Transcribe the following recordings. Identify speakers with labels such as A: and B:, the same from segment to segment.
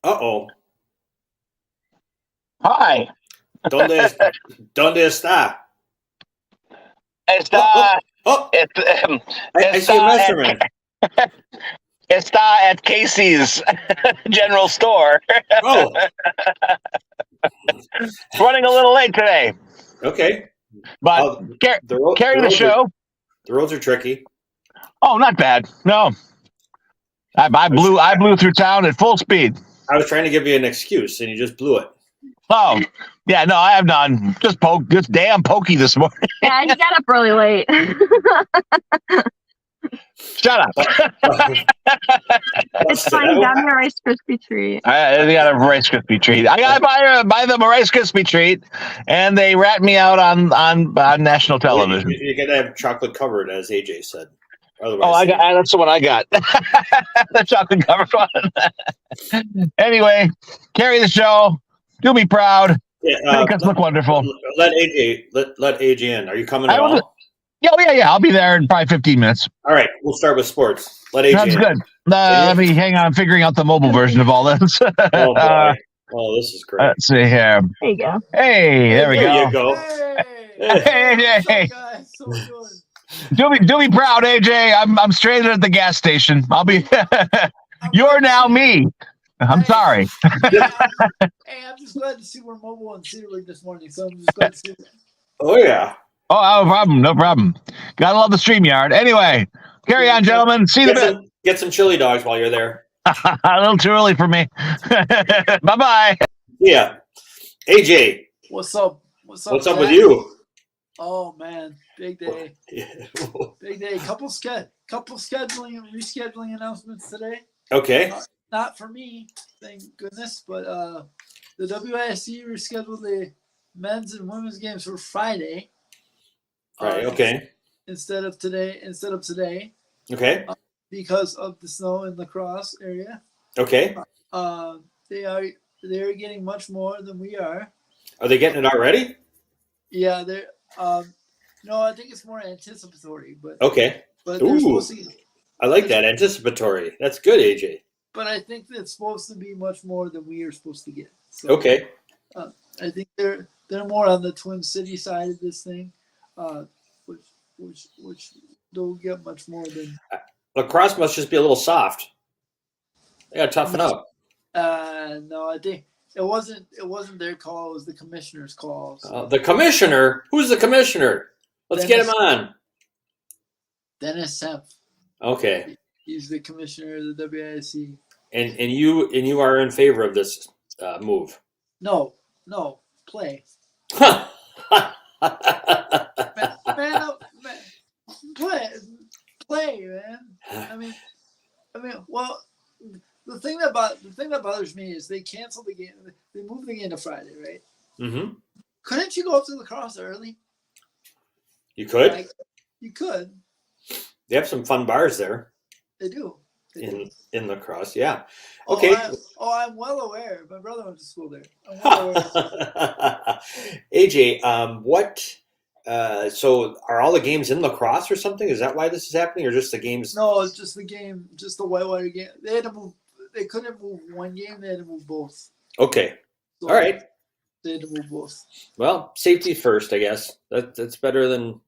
A: Uh-oh.
B: Hi.
A: ¿Dónde está?
B: Está,
A: I see a measurement.
B: Está at Casey's General Store.
A: Oh.
B: Running a little late today.
A: Okay.
B: But carry the show.
A: The roads are tricky.
B: Oh, not bad. No. I blew through town at full speed.
A: I was trying to give you an excuse, and you just blew it.
B: Oh, yeah, no, I have none. Just damn pokey this morning.
C: Yeah, he got up really late.
B: Shut up.
C: It's fine. He got me a Rice Krispie treat.
B: I got a Rice Krispie treat. I got to buy them a Rice Krispie treat, and they rat me out on national television.
A: You got to have chocolate covered, as AJ said.
B: Otherwise, that's the one I got. The chocolate covered one. Anyway, carry the show. Do me proud. Yeah, make us look wonderful.
A: Let AJ in. Are you coming at all?
B: Yeah. I'll be there in probably 15 minutes.
A: All right, we'll start with sports. Let AJ
B: That's
A: in.
B: good. Let me hang on figuring out the mobile version of all this.
A: Oh, boy. This is great.
B: Let's see here.
C: There you go.
B: Hey, there we go.
A: There you go.
B: Hey.
D: Guys, so good.
B: Do me proud, AJ. I'm stranded at the gas station. I'll be. You're now me. I'm sorry.
D: Hey, I'm just glad to see we're mobile on Cedarburg this morning, so I'm just glad to see that.
A: Oh, yeah.
B: Oh, no problem. Gotta love the StreamYard. Anyway, carry on, gentlemen. See you in a bit.
A: Get some chili dogs while you're there.
B: A little too early for me. Bye-bye.
A: Yeah. AJ.
D: What's up? What's up
A: with you?
D: Oh, man. Big day. Big day. Couple scheduling and rescheduling announcements today.
A: Okay.
D: Not for me, thank goodness, but the WISC rescheduled the men's and women's games for Friday.
A: Right. Okay.
D: Instead of today.
A: Okay.
D: Because of the snow in La Crosse area.
A: Okay.
D: They're getting much more than we are.
A: Are they getting it already?
D: Yeah, they're. No, I think it's more anticipatory, but
A: okay.
D: But they're supposed to.
A: I like that anticipatory. That's good, AJ.
D: But I think it's supposed to be much more than we are supposed to get. So,
A: okay.
D: I think they're more on the Twin City side of this thing, which don't get much more than.
A: Lacrosse must just be a little soft. They got to toughen up.
D: No, I think it wasn't their call. It was the commissioner's call. So.
A: The commissioner? Who's the commissioner? Let's get him on.
D: Dennis Semp.
A: Okay.
D: He's the commissioner of the WISC.
A: And you are in favor of this move?
D: No, play.
A: man,
D: play, man. I mean, well, the thing that bothers me is they canceled the game. They moved the game to Friday, right?
A: Mm-hmm.
D: Couldn't you go up to La Crosse early?
A: You could.
D: You could.
A: They have some fun bars there.
D: They do.
A: In La Crosse, yeah. Okay.
D: I'm well aware. My brother went to school there. I'm well aware.
A: AJ, what? So are all the games in La Crosse or something? Is that why this is happening, or just the games?
D: No, it's just the game, just the whitewater game. They had to move. They couldn't move one game. They had to move both.
A: Okay.
D: So
A: all right.
D: They had to move both.
A: Well, safety first, I guess. That's better than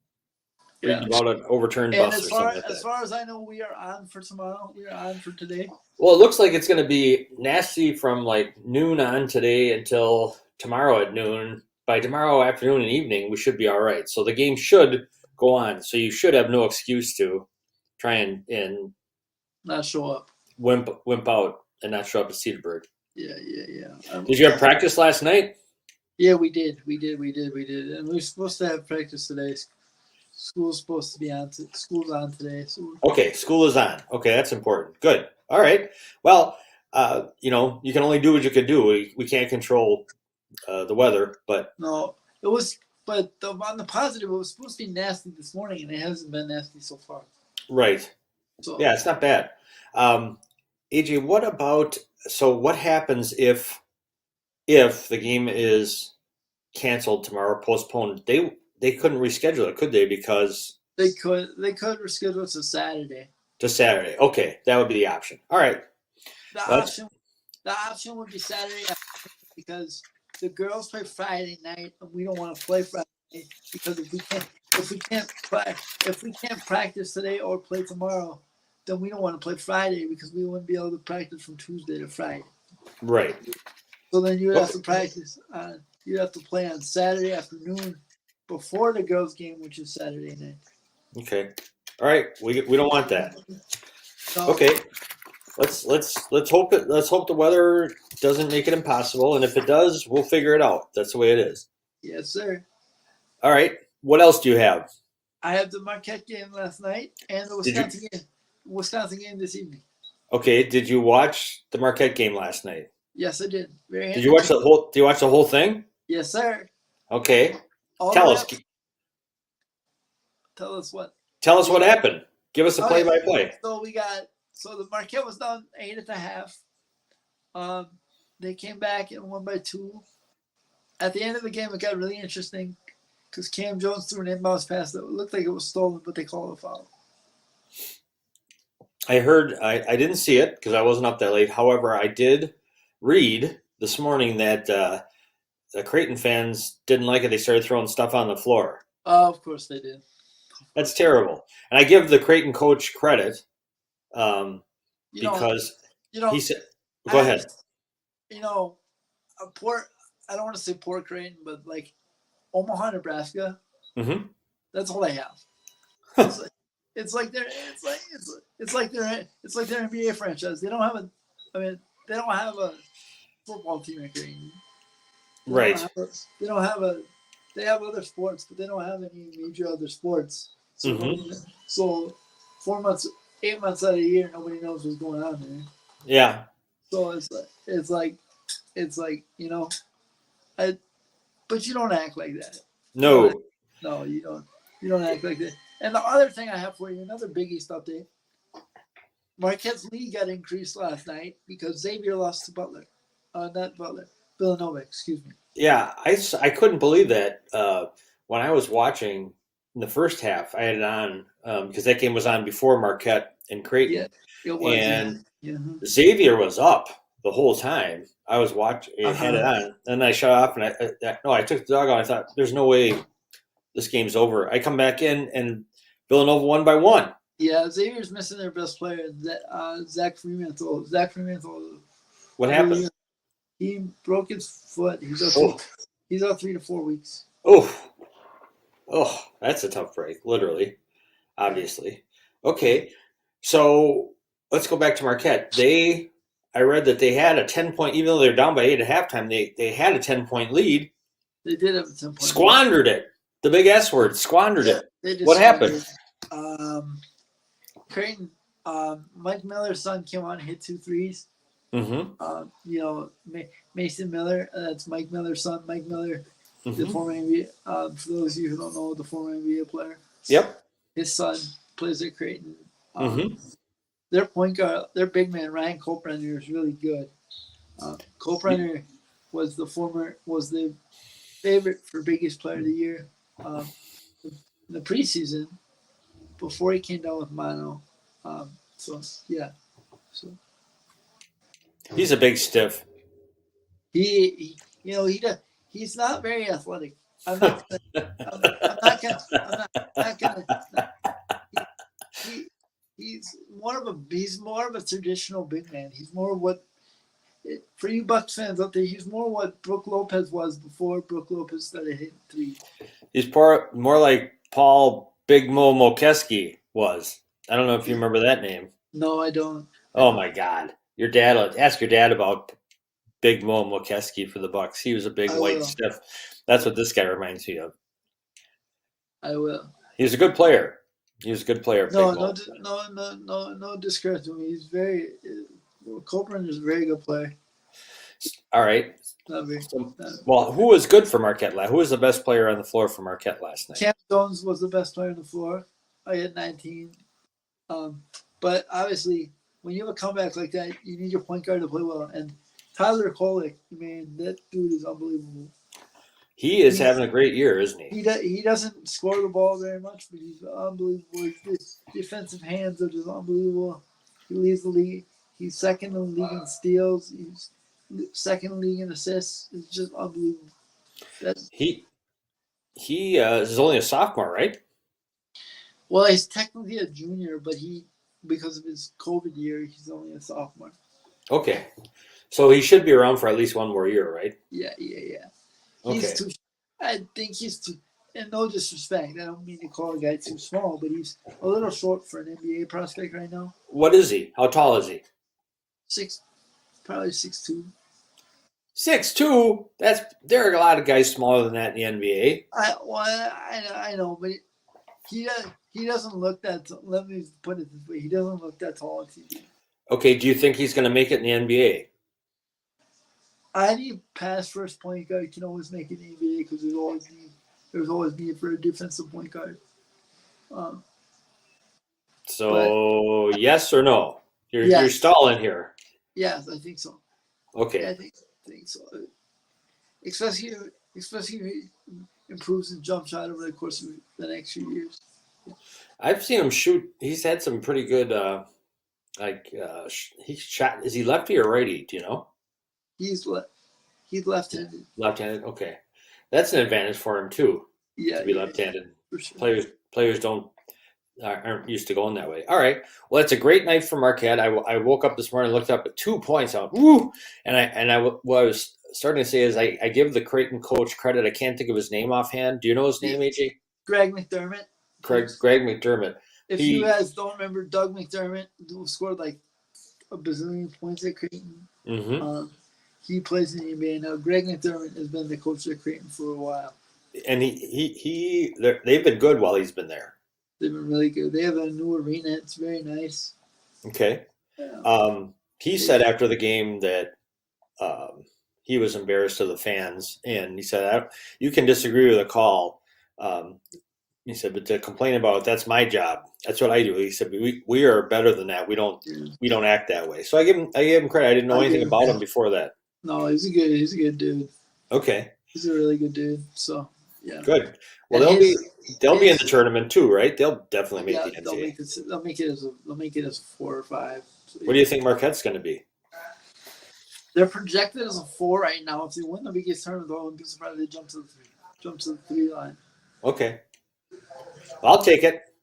A: reading about an overturned bus or something like that.
D: As far as I know, we are on for tomorrow. We are on for today.
A: Well, it looks like it's going to be nasty from like noon on today until tomorrow at noon. By tomorrow afternoon and evening, we should be all right. So the game should go on. So you should have no excuse to try and
D: not show up,
A: wimp out, and not show up at Cedarburg.
D: Yeah.
A: Did you have practice last night?
D: Yeah, we did. And we're supposed to have practice today. School's supposed to be on. School's on today. So
A: okay, school is on. Okay, that's important. Good. All right. Well, you can only do what you can do. We can't control the weather, but
D: no, it was. But on the positive, it was supposed to be nasty this morning, and it hasn't been nasty so far.
A: Right. So yeah, it's not bad. AJ, what happens if the game is canceled tomorrow, postponed? They couldn't reschedule it, could they? Because
D: they could reschedule it to Saturday.
A: To Saturday. Okay, that would be the option. All right.
D: The the option would be Saturday because the girls play Friday night, and we don't want to play Friday night because if we can't practice today or play tomorrow, then we don't want to play Friday because we wouldn't be able to practice from Tuesday to Friday.
A: Right.
D: So then you would have to practice. You'd have to play on Saturday afternoon before the girls' game, which is Saturday night.
A: Okay. All right. We don't want that.
D: So,
A: Okay. Let's hope the weather doesn't make it impossible, and if it does, we'll figure it out. That's the way it is.
D: Yes, sir.
A: All right. What else do you have?
D: I have the Marquette game last night and the Wisconsin game this evening.
A: Okay. Did you watch the Marquette game last night?
D: Yes, I did.
A: Did you watch the whole thing?
D: Yes, sir.
A: Okay. Tell us.
D: Tell us what.
A: Tell us what happened. Give us a play-by-play.
D: So the Marquette was down 8 at the half. They came back and won by 2. At the end of the game, it got really interesting because Cam Jones threw an inbounds pass that looked like it was stolen, but they called a foul.
A: I heard. I didn't see it because I wasn't up that late. However, I did read this morning that the Creighton fans didn't like it. They started throwing stuff on the floor.
D: Of course they did.
A: That's terrible. And I give the Creighton coach credit because he said, go ahead.
D: I don't want to say poor Creighton, but like Omaha, Nebraska, that's all they have. It's like they're NBA franchise. They don't have a football team at Creighton.
A: Right.
D: They have other sports, but they don't have any major other sports. So 8 months out of the year, nobody knows what's going on there.
A: Yeah.
D: So it's like but you don't act like that.
A: No,
D: you don't act like that. And the other thing I have for you, another Big East update. Marquette's lead got increased last night because Xavier lost to Villanova, excuse me.
A: Yeah, I couldn't believe that when I was watching in the first half. I had it on because that game was on before Marquette and Creighton.
D: Yeah, it was.
A: And
D: yeah.
A: Xavier was up the whole time. I was watching, had it on, and I shut off, and I took the dog out. I thought, there's no way this game's over. I come back in, and Villanova won by 1.
D: Yeah, Xavier's missing their best player, Zach Fremantle.
A: What happened?
D: He broke his foot. He's out 3 to 4 weeks.
A: Oh, that's a tough break, literally, obviously. Okay, so let's go back to Marquette. I read that they had a 10-point, even though they're down by 8 at halftime, they had a 10-point lead.
D: They did have a 10-point
A: Squandered it. The big S word, squandered it. What happened?
D: Creighton, Mike Miller's son came on and hit 2 threes. Mason Miller, that's Mike Miller's son. Mike Miller, the former NBA, for those of you who don't know, the former NBA player.
A: Yep.
D: His son plays at Creighton. Their point guard, their big man, Ryan Kolbrenner, is really good. Kolbrenner was the favorite for biggest player of the year in the preseason before he came down with mono.
A: He's a big stiff.
D: He's not very athletic. He's more of a traditional big man. He's more of what, for you Bucks fans out there, he's more what Brook Lopez was before Brook Lopez started hitting 3.
A: He's more like Paul Big Mo Mokeski was. I don't know if you remember that name.
D: No, I don't.
A: Oh my God. Ask your dad about Big Mo Mokeski for the Bucks. He was a big white stiff. That's what this guy reminds me of.
D: I will.
A: He's a good player. No
D: discredit to him. He's Copeland is a very good player.
A: All right. Well, who was good for Marquette? Who was the best player on the floor for Marquette last night?
D: Cam Jones was the best player on the floor. I had 19. But obviously, when you have a comeback like that, you need your point guard to play well. And Tyler Kolek, man, that dude is unbelievable. He's
A: having a great year, isn't he?
D: He doesn't score the ball very much, but he's unbelievable. His defensive hands are just unbelievable. He leads the league. He's second in the league in steals. second league in assists. It's just unbelievable.
A: He is only a sophomore, right?
D: Well, he's technically a junior, but because of his COVID year, he's only a sophomore.
A: Okay. So he should be around for at least one more year, right?
D: Yeah.
A: Okay.
D: He's too. I think he's too. And no disrespect, I don't mean to call a guy too small, but he's a little short for an NBA prospect right now.
A: What is he? How tall is he?
D: Probably 6'2".
A: 6'2". There are a lot of guys smaller than that in the NBA.
D: I know, but he doesn't look that. Let me put it this way: he doesn't look that tall on TV.
A: Okay. Do you think he's going to make it in the NBA?
D: Any pass first point guard can always make it in the NBA because there's always need for a defensive point guard.
A: Yes or no? You're stalling here.
D: Yes, I think so.
A: Okay.
D: Yeah, I think so. Especially if he improves his jump shot over the course of the next few years.
A: I've seen him shoot. He's had some pretty good. He shot. Is he lefty or righty? Do you know?
D: He's left-handed.
A: Left-handed. Okay, that's an advantage for him too.
D: Yeah,
A: to be left-handed.
D: For sure.
A: Players aren't used to going that way. All right. Well, it's a great night for Marquette. I woke up this morning, looked up at 2 points out. Woo! What I was starting to say is I give the Creighton coach credit. I can't think of his name offhand. Do you know his name, AJ?
D: Greg McDermott.
A: Greg McDermott.
D: If you guys don't remember Doug McDermott, who scored like a bazillion points at Creighton.
A: Mm-hmm.
D: He plays in the NBA now. Greg McDermott has been the coach at Creighton for a while.
A: And they've been good while he's been there.
D: They've been really good. They have a new arena. It's very nice.
A: Okay.
D: Yeah.
A: He said after the game that he was embarrassed to the fans, and he said, "You can disagree with the call." He said, "But to complain about it, that's my job. That's what I do." He said, "We are better than that. We don't act that way." So I gave him credit. I didn't know anything about him before that.
D: No, he's a good dude.
A: Okay.
D: He's a really good dude. So yeah.
A: Good. Well, they'll be in the tournament too, right? They'll definitely make the NCAA.
D: They'll make it as 4 or 5. So,
A: what do you think Marquette's going to be?
D: They're projected as a 4 right now. If they win the biggest tournament, I wouldn't be surprised if they jump to the 3 line.
A: Okay. I'll take it.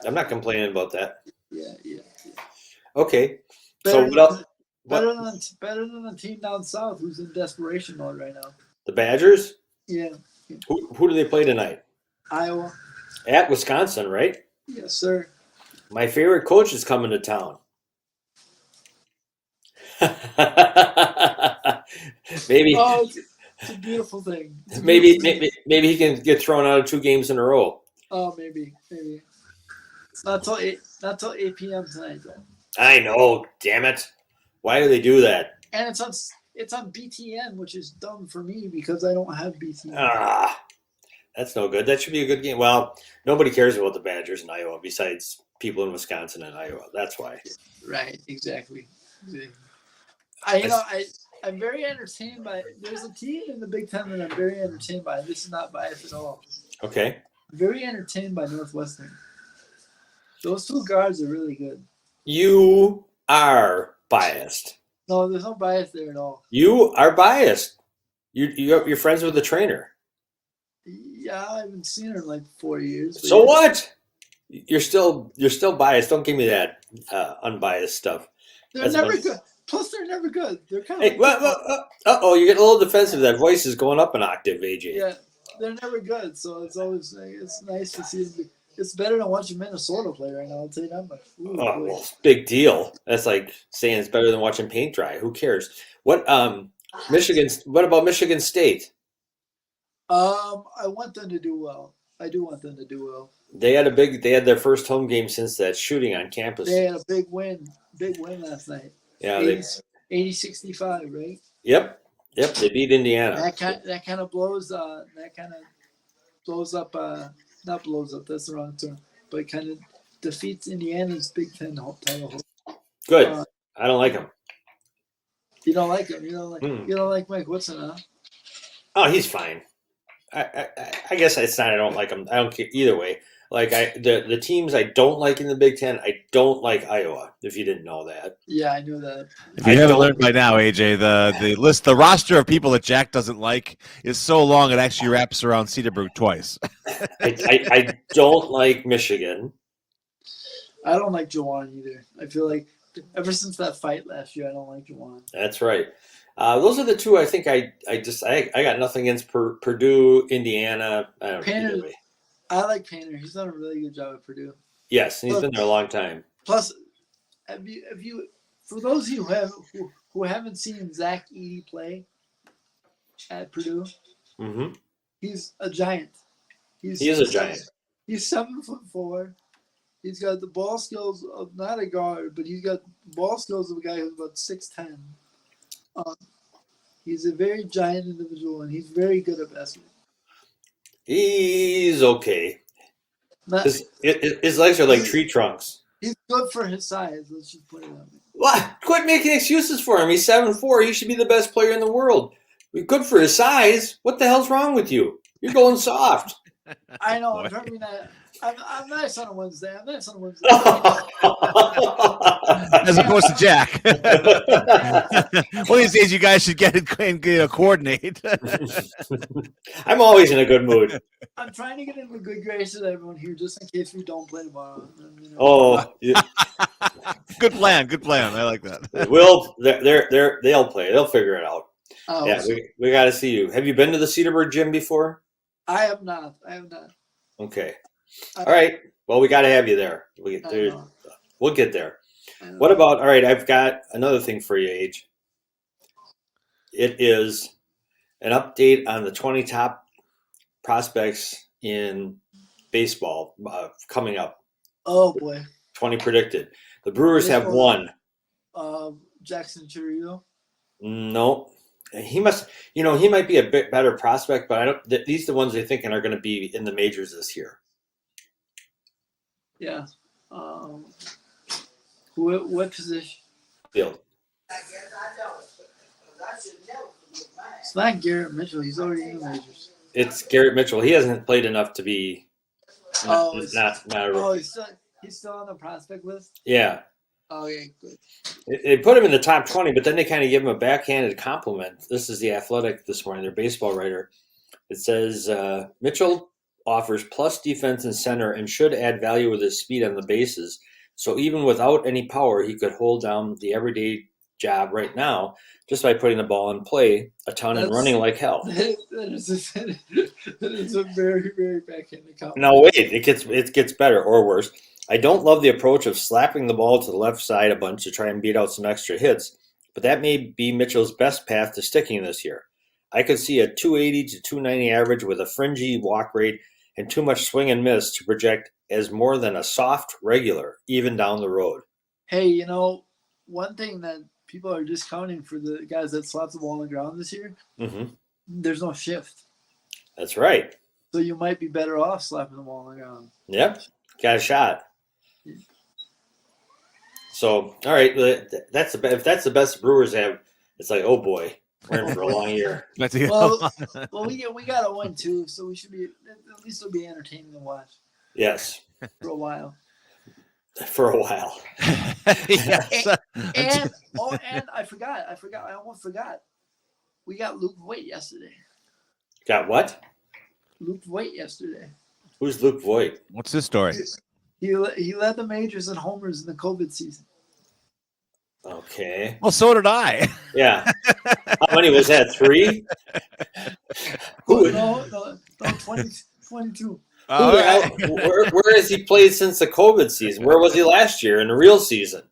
A: I'm not complaining about that.
D: Yeah.
A: Okay. So what else?
D: Better than the team down south who's in desperation mode right now.
A: The Badgers?
D: Yeah.
A: Who do they play tonight?
D: Iowa.
A: At Wisconsin, right?
D: Yes, sir.
A: My favorite coach is coming to town. Maybe.
D: Oh, it's a beautiful thing.
A: Maybe he can get thrown out of 2 games in a row.
D: Oh, maybe. It's not till 8 p.m. tonight, though.
A: I know. Damn it! Why do they do that?
D: And it's on BTN, which is dumb for me because I don't have BTN.
A: That's no good. That should be a good game. Well, nobody cares about the Badgers in Iowa besides people in Wisconsin and Iowa. That's why.
D: Right. Exactly. I'm very entertained by. There's a team in the Big Ten that I'm very entertained by. This is not biased at all.
A: Okay.
D: Very entertained by Northwestern. Those 2 guards are really good.
A: You are biased.
D: No, there's no bias there at all.
A: You are biased. You're friends with the trainer.
D: Yeah, I haven't seen her in like 4 years.
A: So what? You're still biased. Don't give me that unbiased stuff.
D: They're never good. Plus, they're never good. They're kind of.
A: Hey, uh-oh, you get a little defensive. That voice is going up an octave, AJ.
D: Yeah, they're never good. So it's always nice to see them. It's better than watching Minnesota play right now. I'll tell you that much.
A: Well, big deal. That's like saying it's better than watching paint dry. Who cares? What What about Michigan State?
D: I want them to do well. I do want them to do well.
A: They had their first home game since that shooting on campus.
D: They had a big win last night.
A: Yeah,
D: 80-65, right?
A: Yep. They beat Indiana.
D: That kind of blows up. Not blows up. That's the wrong term. But kind of defeats Indiana's Big Ten title.
A: Good. I don't like him.
D: You don't like him. You don't like Mike Woodson, huh?
A: Oh, he's fine. I guess it's not. I don't like him. I don't care either way. Like the teams I don't like in the Big Ten, I don't like Iowa. If you didn't know that,
D: Yeah, I knew that.
E: If you haven't learned by now, AJ, the roster of people that Jack doesn't like is so long it actually wraps around Cedarburg twice.
A: I don't like Michigan.
D: I don't like Jawan either. I feel like ever since that fight last year, I don't like Jawan.
A: That's right. Those are the two I think I got nothing against Purdue, Indiana. I don't
D: Painter,
A: either way.
D: I like Painter. He's done a really good job at Purdue.
A: Yes, he's been there a long time.
D: Plus, have you for those of you who haven't seen Zach Edey play at Purdue, he's a giant. He is a giant. He's 7'4". He's got the ball skills of not a guard, but he's got ball skills of a guy who's about 6'10". He's a very giant individual, and he's very good at basketball.
A: He's okay. His legs are like tree trunks.
D: He's good for his size. Let's just put it on me.
A: What? Quit making excuses for him. He's 7'4". He should be the best player in the world. He's good for his size. What the hell's wrong with you? You're going soft.
D: I know. I'm trying to be that. I'm nice on a Wednesday.
E: As opposed to Jack. One of these days, you guys should get and coordinate.
A: I'm always in a good mood.
D: I'm trying to get into good grace with everyone here, just in case we don't play tomorrow. You know.
A: Oh, yeah.
E: Good plan. Good plan. I like that.
A: They'll play. They'll figure it out.
D: Oh,
A: yeah, we got to see you. Have you been to the Cedarburg gym before?
D: I have not.
A: Okay. All right. Well, we got to have you there. We'll get there. What about, all right, I've got another thing for you, Age. It is an update on the 20 top prospects in baseball coming up.
D: Oh, boy.
A: 20 predicted. The Brewers have one.
D: Jackson Chirido?
A: No. He might be a bit better prospect, but these are the ones they're thinking are going to be in the majors this year.
D: Yeah. What position?
A: Field.
D: It's not Garrett Mitchell. He's already in the majors.
A: It's Garrett Mitchell. He hasn't played enough to be.
D: He's still on the prospect list?
A: Yeah.
D: Oh, yeah, good.
A: They put him in the top 20, but then they kind of give him a backhanded compliment. This is The Athletic this morning, their baseball writer. It says, Mitchell offers plus defense and center and should add value with his speed on the bases. So even without any power, he could hold down the everyday job right now just by putting the ball in play a ton and running like hell.
D: That is a very, very backhanded compliment.
A: Now, wait, it gets better or worse. I don't love the approach of slapping the ball to the left side a bunch to try and beat out some extra hits, but that may be Mitchell's best path to sticking this year. I could see a 280 to 290 average with a fringy walk rate and too much swing and miss to project as more than a soft regular, even down the road.
D: Hey, one thing that people are discounting for the guys that slap the ball on the ground this year, there's no shift.
A: That's right.
D: So you might be better off slapping the ball on the ground.
A: Yep, got a shot. So, all right, if that's the best Brewers have, it's like, oh boy, we're in for a long year.
D: Well, we got a 1-2, so we should be at least it'll be entertaining to watch.
A: Yes,
D: for a while.
E: Yes.
D: And I forgot. I almost forgot. We got Luke Voigt yesterday.
A: Got what?
D: Luke Voigt yesterday.
A: Who's Luke Voigt?
E: What's his story?
D: He led the majors in homers in the COVID season.
A: Okay.
E: Well, so did I.
A: Yeah. How many was that? 3?
D: No, 22.
A: Where has he played since the COVID season? Where was he last year in the real season?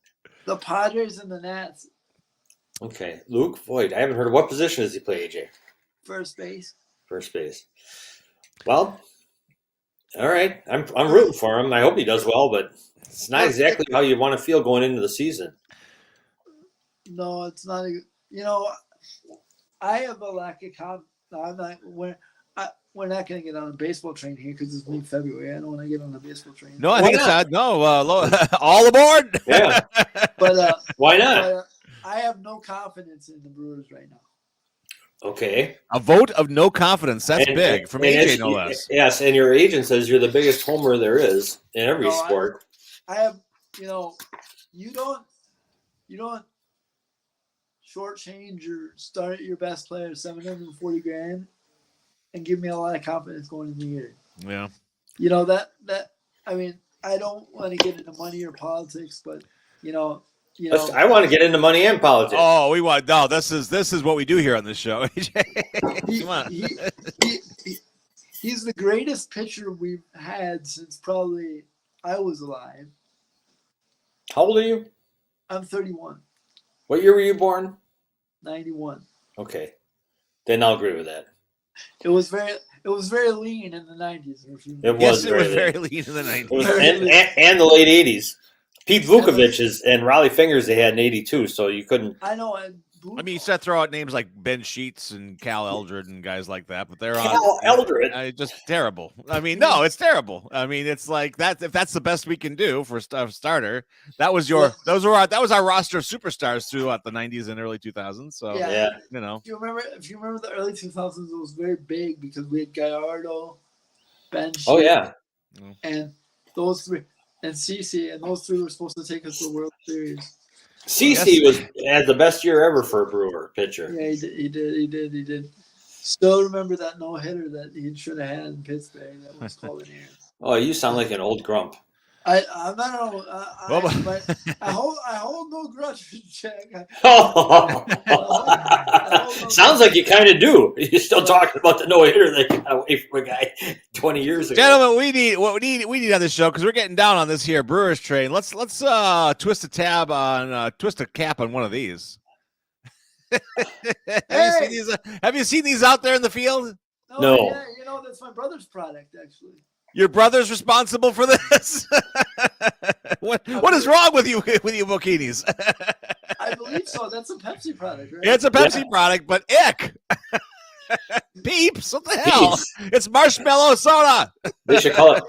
D: The Padres and the Nats.
A: Okay. Luke Voigt. I haven't heard of what position does he play, AJ?
D: First base.
A: Well, all right. I'm rooting for him. I hope he does well, but it's not exactly how you want to feel going into the season.
D: No, it's not. I have a lack of confidence. We're not going to get on a baseball train here because it's mid-February. I don't want to get on a baseball train.
E: No, I think it's not. No, all aboard.
A: Yeah.
D: But
A: why not?
D: I have no confidence in the Brewers right now.
A: Okay.
E: A vote of no confidence. That's big from AJ, no less.
A: Yes, and your agent says you're the biggest homer there is in every sport.
D: I have, you don't shortchange or start your best player $740,000 and give me a lot of confidence going in the year.
E: Yeah.
D: I mean, I don't want to get into money or politics, but
A: I want to get into money and politics.
E: Oh, we want this is what we do here on this show. Come on.
D: He's the greatest pitcher we've had since probably I was alive.
A: How old are you?
D: I'm 31.
A: What year were you born?
D: 91.
A: Okay, then I'll agree with that.
D: It was very lean in the 90s.
E: It was very lean in the
A: 90s. And the late 80s. Pete Vukovich and Raleigh Fingers they had in 82, so you couldn't.
D: I know.
E: I mean, you said throw out names like Ben Sheets and Cal Eldred and guys like that, but they're
A: Cal Eldred.
E: Just terrible. I mean, no, it's terrible. I mean, it's like that. If that's the best we can do for a starter, that was that was our roster of superstars throughout the 90s and early 2000s. So
D: yeah. If you remember the early 2000s, it was very big because we had Gallardo, Ben Sheets.
A: Oh yeah,
D: and those three. And CC, and those three were supposed to take us to the World Series.
A: CC had the best year ever for a Brewer pitcher.
D: Yeah, he did. Still remember that no-hitter that he should have had in Pittsburgh that was called in here.
A: Oh, you sound like an old grump.
D: I'm not old. I hold no grudge for Jack.
A: Sounds like you kind of do. You're still talking about the no-hitter that got away from a guy 20 years ago.
E: Gentlemen, we need on this show because we're getting down on this here Brewers train. Let's twist a cap on one of these. Have you seen these out there in the field?
A: No.
D: Yeah, that's my brother's product actually.
E: Your brother's responsible for this? What is wrong with you bikinis?
D: I believe so. That's a Pepsi product, right?
E: Yeah, it's a Pepsi product, but ick. Peeps, what the hell? Peeps. It's marshmallow soda.
A: They should call it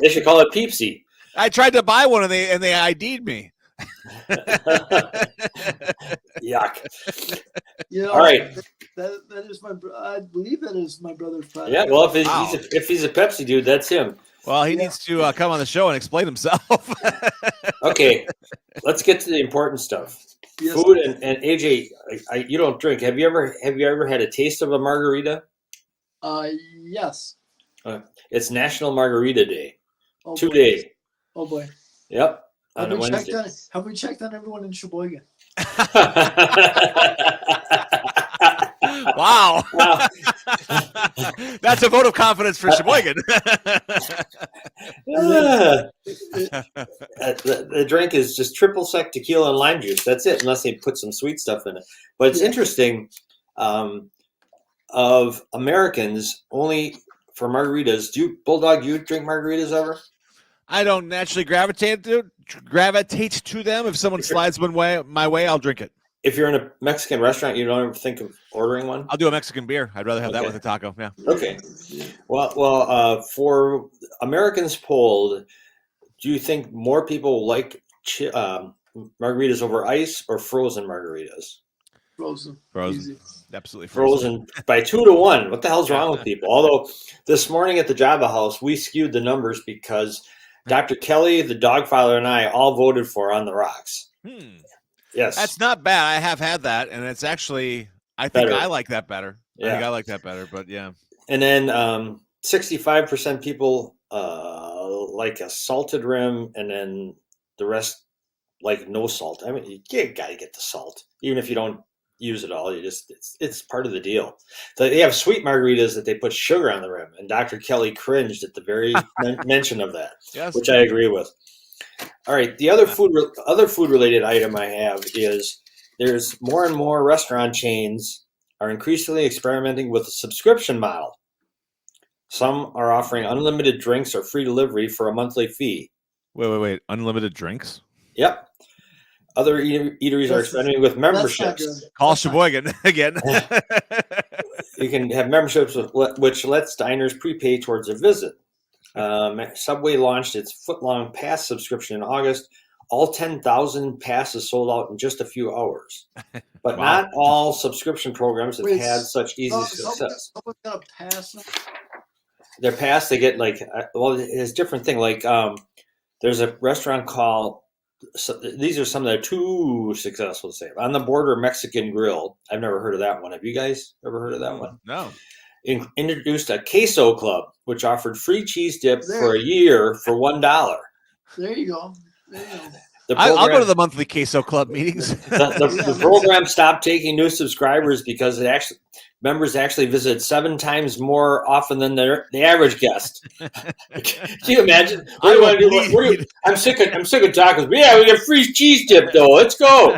A: Peepsy.
E: I tried to buy one and they ID'd me.
A: Yuck.
D: All right. That is I believe that is my brother's product.
A: Yeah, well, if he's a Pepsi dude, that's him.
E: Well, he needs to come on the show and explain himself.
A: Okay, let's get to the important stuff. Yes. Food and AJ, you don't drink. Have you ever had a taste of a margarita?
D: Yes.
A: It's National Margarita Day. Today.
D: Oh boy.
A: Yep.
D: Have we checked on everyone in Sheboygan?
E: Wow. That's a vote of confidence for Sheboygan.
A: The drink is just triple sec tequila and lime juice. That's it, unless they put some sweet stuff in it. But it's interesting. Of Americans, only for margaritas. Do you drink margaritas ever?
E: I don't naturally gravitate to them. If someone slides my way, I'll drink it.
A: If you're in a Mexican restaurant, you don't ever think of ordering one?
E: I'll do a Mexican beer. I'd rather have that with a taco. Yeah.
A: Okay. Well, for Americans polled, do you think more people like margaritas over ice or frozen margaritas?
D: Frozen.
E: Easy. Absolutely
A: frozen by 2-1. What the hell's wrong with people? Although this morning at the Java House, we skewed the numbers because Dr. Kelly, the Dogfather, and I all voted for On the Rocks. Yes.
E: That's not bad. I have had that, and it's actually, I think I like that better.
A: Yeah.
E: I think I like that better, but yeah.
A: And then 65% people like a salted rim, and then the rest like no salt. I mean, you got to get the salt, even if you don't use it all. It's part of the deal. They have sweet margaritas that they put sugar on the rim, and Dr. Kelly cringed at the very mention of that, yes. Which I agree with. All right, the other food related item I have is there's more and more restaurant chains are increasingly experimenting with a subscription model. Some are offering unlimited drinks or free delivery for a monthly fee.
E: Wait! Unlimited drinks?
A: Yep. Other eateries are experimenting with memberships.
E: Call Sheboygan again.
A: You can have memberships which lets diners prepay towards a visit. Subway launched its foot-long pass subscription in August, all 10,000 passes sold out in just a few hours. But
E: Wow.
A: not all subscription programs have had such easy success.
D: Someone's got a pass now?
A: Their pass, they get like, well, it's a different thing. Like, there's a restaurant called, these are some of the too successful to say, On the Border Mexican Grill. I've never heard of that one. Have you guys ever heard of that one?
E: No.
A: Introduced a queso club, which offered free cheese dip for a year for $1.
D: There you go.
E: I'll go to the monthly queso club meetings.
A: The program stopped taking new subscribers because members actually visit 7 times more often than the average guest. Can you imagine? I'm sick of tacos. Yeah, we get free cheese dip though. Let's go.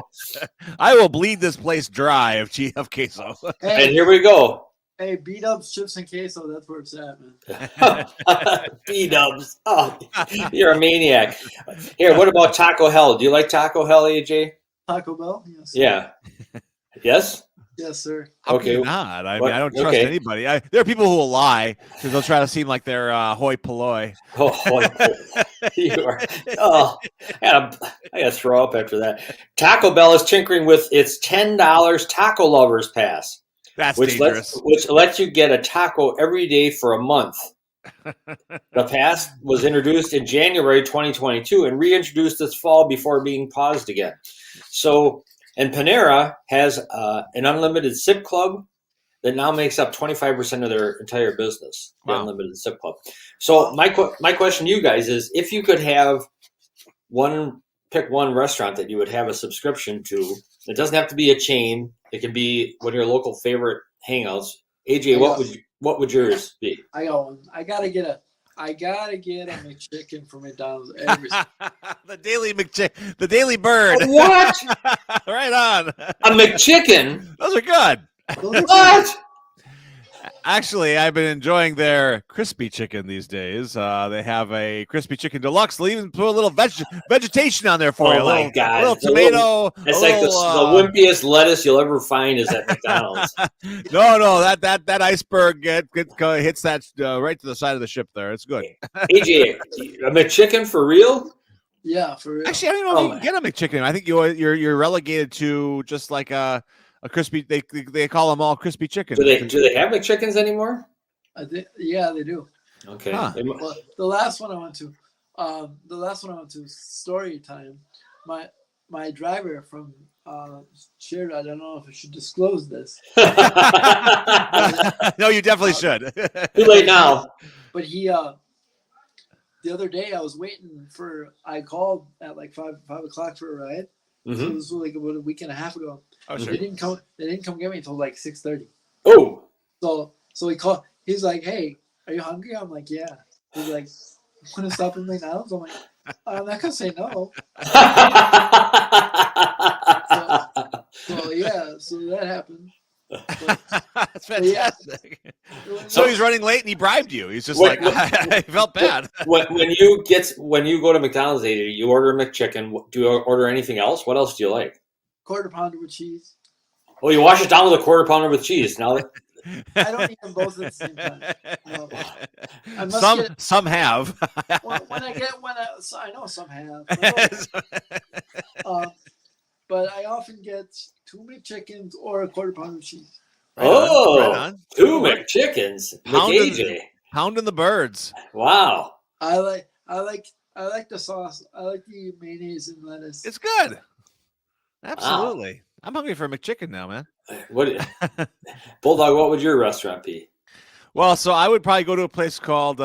E: I will bleed this place dry of queso.
A: Hey, and here we go.
D: Hey, B-dubs, chips, and queso. That's where it's at, man.
A: B-dubs. Oh, you're a maniac. Here, what about Taco Hell? Do you like Taco Hell, AJ?
D: Taco Bell? Yes.
A: Yeah. Yes?
D: Yes, sir.
E: How can you not? I mean, I don't trust anybody. There are people who will lie because they'll try to seem like they're hoi polloi.
A: Oh, hoi polloi. You are. Oh, I gotta throw up after that. Taco Bell is tinkering with its $10 Taco Lovers Pass.
E: That's dangerous.
A: Which lets you get a taco every day for a month. The pass was introduced in January 2022 and reintroduced this fall before being paused again. So, and Panera has an unlimited sip club that now makes up 25% of their entire business. The unlimited sip club. So my question to you guys is, if you could have pick one restaurant that you would have a subscription to. It doesn't have to be a chain. It can be one of your local favorite hangouts. AJ, what would yours be?
D: I got one. I gotta get a McChicken from McDonald's every
E: the Daily Bird.
A: What?
E: Right on.
A: A McChicken?
E: Those are good.
A: What?
E: Actually, I've been enjoying their crispy chicken these days. They have a crispy chicken deluxe. They even put a little vegetation on there for you.
A: Oh my God!
E: A little tomato.
A: It's like the wimpiest lettuce you'll ever find is at McDonald's.
E: No, that iceberg hits that right to the side of the ship there. It's good.
A: AJ, a McChicken for real?
D: Yeah, for real.
E: Actually, I don't know if you can get a McChicken. I think you're relegated to just like a crispy. They call them all crispy chicken.
A: Do they have McChickens anymore?
D: I think they do.
A: Okay.
E: Huh.
D: Well, the last one I went to, story time. My driver from shared. I don't know if I should disclose this.
E: No, you definitely should.
A: Too late now.
D: But he the other day I was waiting I called at like 5 o'clock for a ride.
A: Mm-hmm.
D: So it was like about a week and a half ago.
E: Oh, sure.
D: They didn't come get me until like 6:30.
A: Oh.
D: So he called. He's like, "Hey, are you hungry?" I'm like, "Yeah." He's like, "Want to stop in McDonald's?" I'm like, "I'm not gonna say no." So that happened.
E: That's fantastic. Yeah. So he's running late and he bribed you. He's just I felt bad.
A: When you go to McDonald's, you order a McChicken. Do you order anything else? What else do you like?
D: Quarter pounder with cheese.
A: Oh, you wash it down with a quarter pounder with cheese. Now
D: I don't eat them both at the same time. No.
E: Some have.
D: I know some have. But I often get 2 McChickens or a quarter pounder with cheese.
E: Right on.
A: 2 McChickens.
E: Pounding the birds.
A: Wow.
D: I like the sauce. I like the mayonnaise and lettuce.
E: It's good. Absolutely. Wow. I'm hungry for a McChicken now, man.
A: Bulldog, what would your restaurant be?
E: Well, so I would probably go to a place called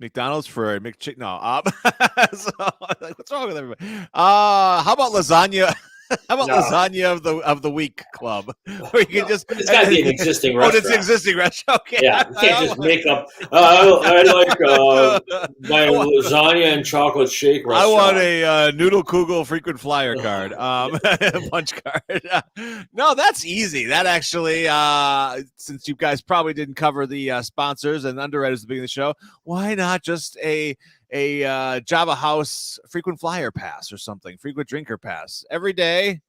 E: McDonald's for a McChicken. No, what's wrong with everybody? How about lasagna? How about lasagna of the week club? Where you can just
A: it's got to be an existing restaurant.
E: Oh, it's an existing restaurant. Okay.
A: Yeah, you can't just make up. I like my lasagna and chocolate shake restaurant.
E: I want a noodle kugel frequent flyer card, punch card. No, that's easy. That actually, since you guys probably didn't cover the sponsors and underwriters at the beginning of the show, why not just a Java House frequent flyer pass or something, frequent drinker pass every day.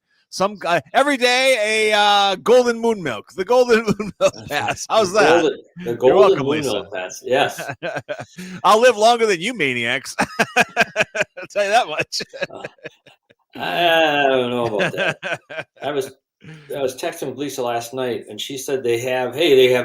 E: Every day a golden moon milk, the golden moon milk pass. How's that?
A: The golden moon milk pass. Yes.
E: I'll live longer than you maniacs. I'll tell you that much.
A: I don't know about that. I was texting with Lisa last night, and she said they have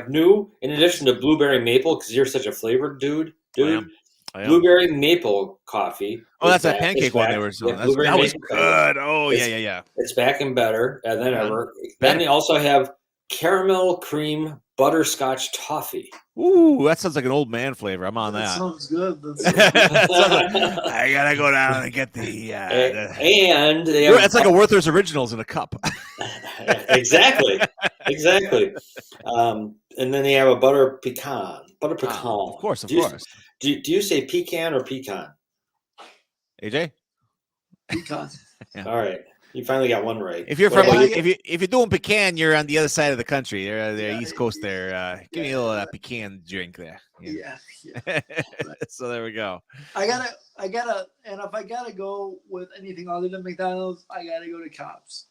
A: new, in addition to blueberry maple, because you're such a flavored dude.
E: I am.
A: Blueberry maple coffee.
E: Oh, that's that pancake one they were selling.
A: Yeah,
E: That was
A: good.
E: Oh, yeah.
A: It's back and better than ever. Then they also have caramel cream butterscotch toffee.
E: Ooh, that sounds like an old man flavor. I'm on that.
D: Sounds good.
E: I gotta go down and get the.
A: And they have,
E: it's like a Werther's Originals in a cup.
A: Exactly. And then they have a butter pecan. Of
E: course.
A: Do you say pecan or pecan?
E: AJ?
D: Pecan.
E: Yeah.
A: All right. You finally got one right.
E: If you're if you're doing pecan, you're on the other side of the country. They're East Coast there. Give me a little pecan drink there.
D: Yeah.
E: So there we go.
D: I gotta, and if I gotta go with anything other than McDonald's, I gotta go to Cops.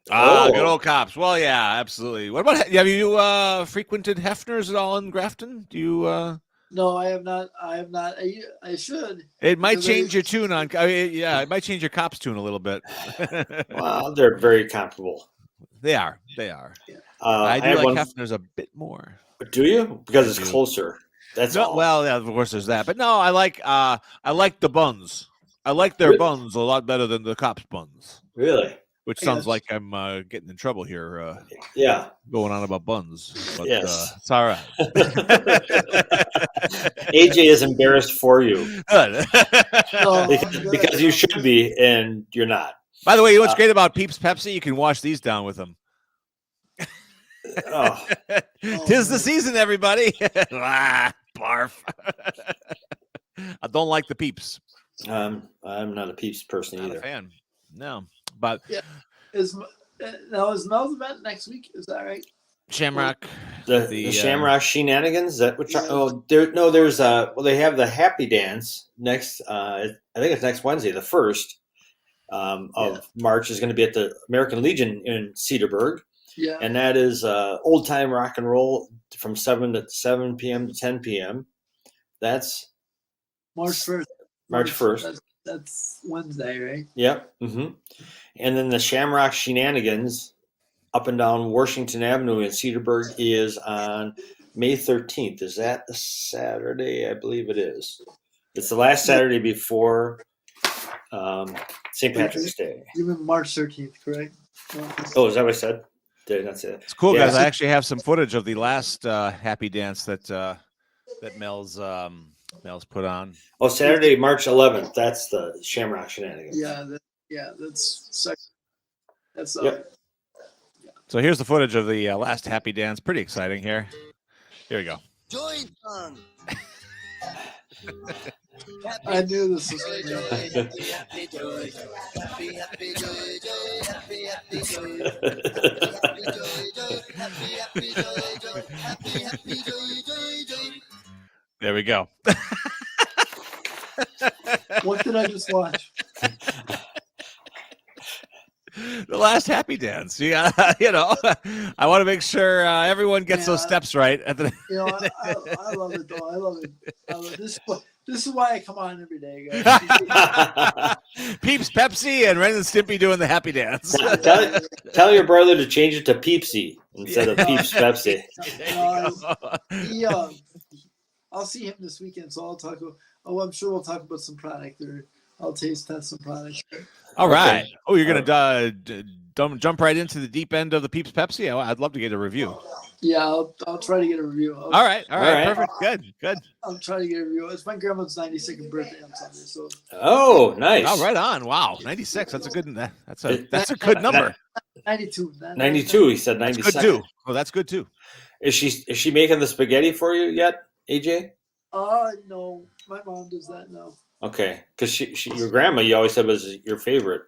E: Good old Cops. Well, yeah, absolutely. What about, have you frequented Hefner's at all in Grafton? Do you?
D: No, I have not. I should.
E: It might change your tune on. It might change your Cops tune a little bit.
A: Well, they're very comparable.
E: They are.
D: Yeah.
E: I do like Hefner's a bit more.
A: Do you? Because it's closer. That's all.
E: Well, yeah, of course there's that. But no, I like the buns. I like their buns a lot better than the Cops buns.
A: Really?
E: Which sounds like I'm getting in trouble here.
A: Yeah.
E: Going on about buns. But,
A: yes.
E: It's all right.
A: AJ is embarrassed for you.
E: Good.
A: Because you should be, and you're not.
E: By the way, you know what's great about Peeps Pepsi? You can wash these down with them. Tis the season, everybody. Barf. I don't like the Peeps.
A: I'm not a Peeps person
E: not
A: either.
E: A fan. No, but
D: is Mel's event next week? Is that right?
E: Shamrock,
A: the Shamrock Shenanigans. Is that what? There's they have the Happy Dance next. I think it's next Wednesday, the 1st of March is going to be at the American Legion in Cedarburg.
D: Yeah,
A: and that is old time rock and roll from 7 p.m. to 10 p.m. That's
D: March 1st.
A: March 1st.
D: That's Wednesday, right?
A: Yep. Mm-hmm. And then the Shamrock Shenanigans up and down Washington Avenue in Cedarburg is on May 13th. Is that a Saturday? I believe it is. It's the last Saturday before St. Patrick's Day.
D: You mean March 13th, correct?
A: Oh, is that what I said? Did I not say that?
E: It's cool, guys. I actually have some footage of the last Happy Dance that Mel's put on.
A: Oh, Saturday, March 11th. That's the Shamrock Shenanigans.
D: That's
A: yep.
E: So here's the footage of the last Happy Dance. Pretty exciting here. Here we go.
F: Joy song.
D: I knew this was
F: happy joy, happy joy, happy joy, happy joy.
E: There we go.
D: What did I just watch?
E: The last Happy Dance. Yeah, I want to make sure everyone gets those steps right.
D: I love it though. I love it. This is why I come on every day, guys.
E: Peeps Pepsi and Ren and Stimpy doing the Happy Dance.
A: Tell your brother to change it to Peepsy instead of Peeps Pepsi.
D: I'll see him this weekend, so I'll talk. I'm sure we'll talk about some product, or I'll taste test some product.
E: All right. Okay. Oh, you're gonna jump right into the deep end of the Peeps Pepsi? I'd love to get a review.
D: Yeah, I'll try to get a review.
E: All right. Perfect. Good.
D: I'll try to get a review. It's my grandma's 92nd birthday on Sunday, so.
A: Oh, nice.
E: Oh, right on. Wow, 96. That's a good good number.
D: 92.
A: 92. He said 96.
E: That's good too. Oh, that's good too.
A: Is she making the spaghetti for you yet, AJ?
D: No. My mom does that now.
A: Okay, because your grandma, you always said was your favorite.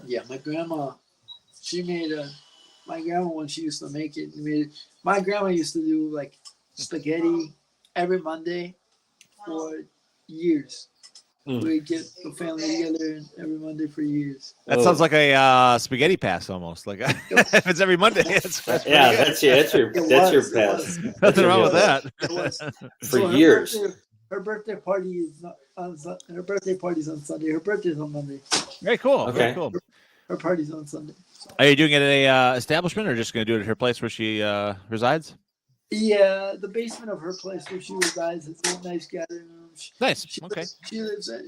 D: Yeah, my grandma. She made my grandma, when she used to make it, my grandma used to do like spaghetti every Monday for years. We'd get the family together every Monday for years.
E: That sounds like a spaghetti pass almost. Like if it's every Monday, that's
A: that's your pass.
E: Nothing wrong with that.
A: For years.
D: Her birthday party is not her birthday party's on Sunday. Her birthday's on Monday.
E: Very cool.
A: Okay.
E: Very cool.
D: Her party's on Sunday. So.
E: Are you doing it at a establishment, or just going to do it at her place where she resides?
D: Yeah, the basement of her place where she resides is a nice gathering room.
E: Nice. Okay.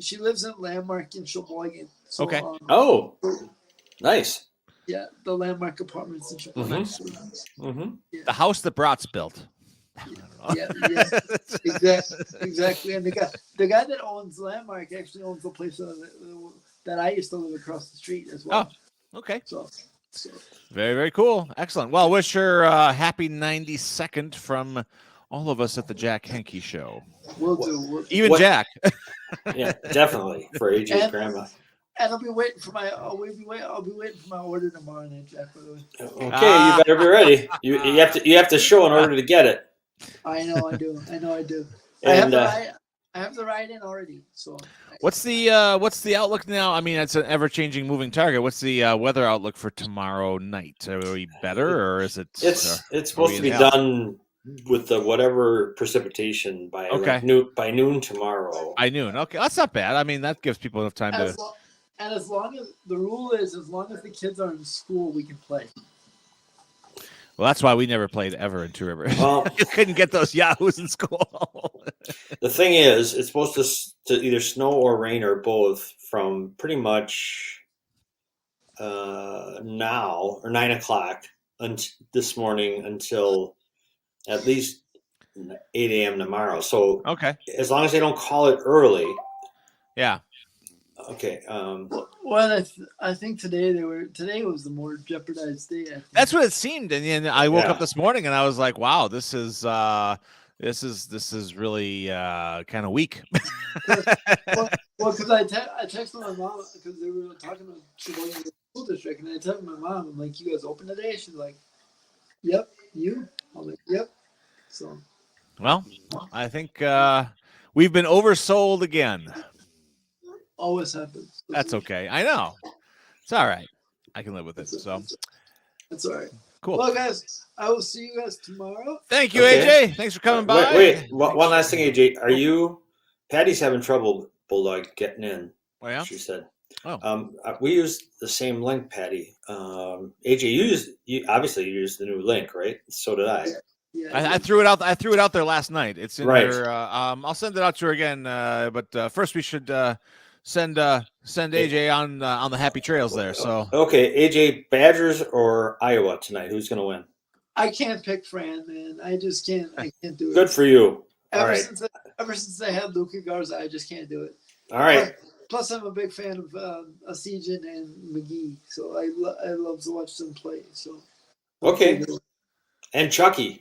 D: She lives in Landmark in Sheboygan. So,
E: Okay.
A: Oh, nice.
D: Yeah, the Landmark apartments in Sheboygan.
A: Mm-hmm.
E: The house that Bratz built.
D: Yeah, exactly. And the guy that owns Landmark actually owns the place that I used to live across the street as well.
E: Oh, okay.
D: So.
E: Very, very cool. Excellent. Well, wish her happy 92nd from all of us at the Jack Henke Show.
D: We'll do.
E: Even Jack.
A: Yeah, definitely for AJ's grandma.
D: And I'll be waiting for I'll be waiting for my order tomorrow night, Jack. By the way.
A: Okay, you better be ready. You have to show in order to get it.
D: I know I do.
A: And,
D: I have the ride in already. So
E: what's the outlook now? I mean, it's an ever-changing moving target. What's the weather outlook for tomorrow night? Are we better, or is it?
A: It's supposed to be done with the whatever precipitation by noon tomorrow.
E: By noon. Okay, that's not bad. I mean, that gives people enough time to.
D: And as long as the rule is, as long as the kids are in school, we can play.
E: Well, that's why we never played ever in Two Rivers.
A: Well,
E: you couldn't get those yahoos in school.
A: The thing is, it's supposed to either snow or rain or both from pretty much now or 9 o'clock this morning until at least 8 a.m. tomorrow. So
E: okay,
A: as long as they don't call it early.
E: Yeah.
A: Okay.
D: Well, I think today was the more jeopardized day.
E: That's what it seeed, and then I woke up this morning and I was like, "Wow, this is really kind of weak."
D: well, because I texted my mom because they were talking about Sheboygan School District, and I texted my mom, I'm like, "You guys open today?" She's like, "Yep." You? I'm like, "Yep." So.
E: Well, I think we've been oversold again.
D: Always happens.
E: That's okay. I know. It's all right. I can live with it. So
D: that's all right.
E: Cool.
D: Well, guys, I will see you guys tomorrow.
E: Thank you, AJ. Thanks for coming by.
A: Wait. One last thing, AJ. Patty's having trouble Bulldog getting in.
E: Oh, yeah?
A: She said.
E: Oh.
A: We used the same link, Patty. AJ, you obviously used the new link, right? So did I.
D: Yeah,
E: I threw it out. I threw it out there last night. It's in
A: right.
E: her. I'll send it out to her again. But first, we should send AJ on the happy trails there. So
A: okay, AJ, Badgers or Iowa tonight? Who's going to win?
D: I can't pick Fran, man. I just can't. I can't do it.
A: Good for you.
D: Ever since I had Luka Garza, I just can't do it.
A: All right.
D: Plus, I'm a big fan of Asijan and McGee, so I love to watch them play. So
A: okay. And Chucky.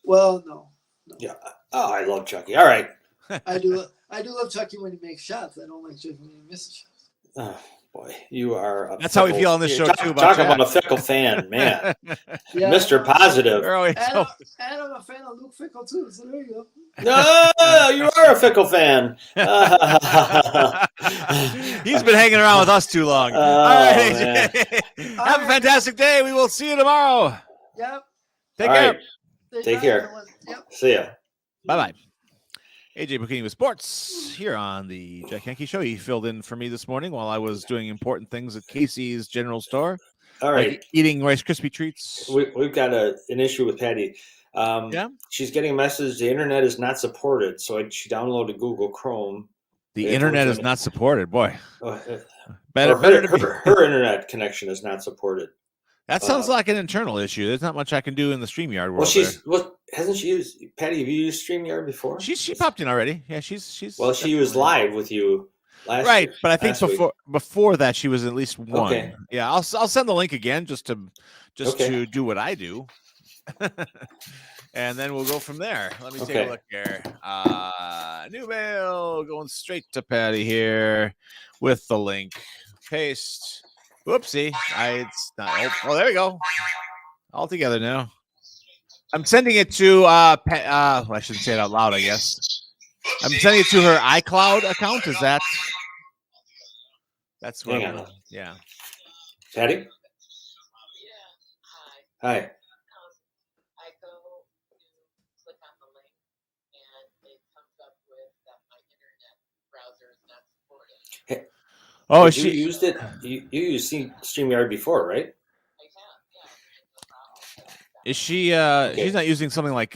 D: Well, no.
A: Yeah. Oh, I love Chucky. All right.
D: I do love Chucky when he makes shots. I don't like Chucky when he misses shots.
A: Oh boy, you are.
E: That's how we feel on this show too.
A: Talk about a fickle fan, man.
D: Yeah,
A: Mr. Positive.
D: And I'm a fan of Luke Fickle too. So there you go.
A: No, you are a fickle fan.
E: He's been hanging around with us too long. All right, AJ. Have a fantastic day. We will see you tomorrow.
D: Yep.
E: Take care.
A: Right. Take care.
D: Yep.
A: See ya.
E: Bye-bye. AJ Bikini with sports here on the Jack Henke Show. He filled in for me this morning while I was doing important things at Casey's General Store.
A: All right.
E: Like eating Rice Krispie treats.
A: We've got an issue with Patty. She's getting a message. The internet is not supported. So she downloaded Google Chrome.
E: The internet is not supported. Boy.
A: Her internet connection is not supported.
E: That sounds like an internal issue. There's not much I can do in the StreamYard world.
A: Hasn't she used Patty? Have you used StreamYard before?
E: She popped in already. Yeah, she's.
A: Well, she was live with you last.
E: Right,
A: year,
E: but I think before that she was at least one.
A: Okay.
E: Yeah, I'll send the link again just to do what I do, and then we'll go from there. Let me take a look here. New mail going straight to Patty here with the link. Paste. Whoopsie. It's not. Oh, there we go. All together now. I'm sending it to well, I shouldn't say it out loud, I guess. I'm sending it to her iCloud account. Is that's what yeah.
A: Patty? Hi.
G: I go to click on the link and it comes up with that my internet
E: Oh,
A: you
E: she
A: used it. You used StreamYard before, right?
E: is she?
A: Okay.
E: She's not using something like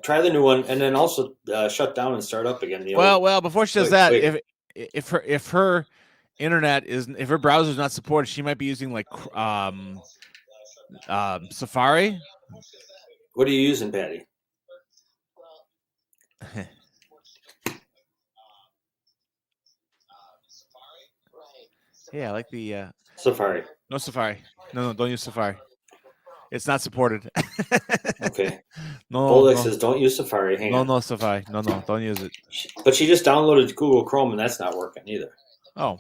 A: Try the new one, and then also shut down and start up again.
E: Well, before she does that,
A: wait.
E: if her internet if her browser is not supported, she might be using like Safari.
A: What are you using, Patty?
E: Yeah, I like the
A: Safari.
E: no Safari. No, don't use Safari. It's not supported.
A: Okay.
E: No,
A: Bolek
E: no,
A: says don't use Safari. Hang on.
E: no, Safari. No, don't use it.
A: But she just downloaded Google Chrome, and that's not working either.
E: Oh,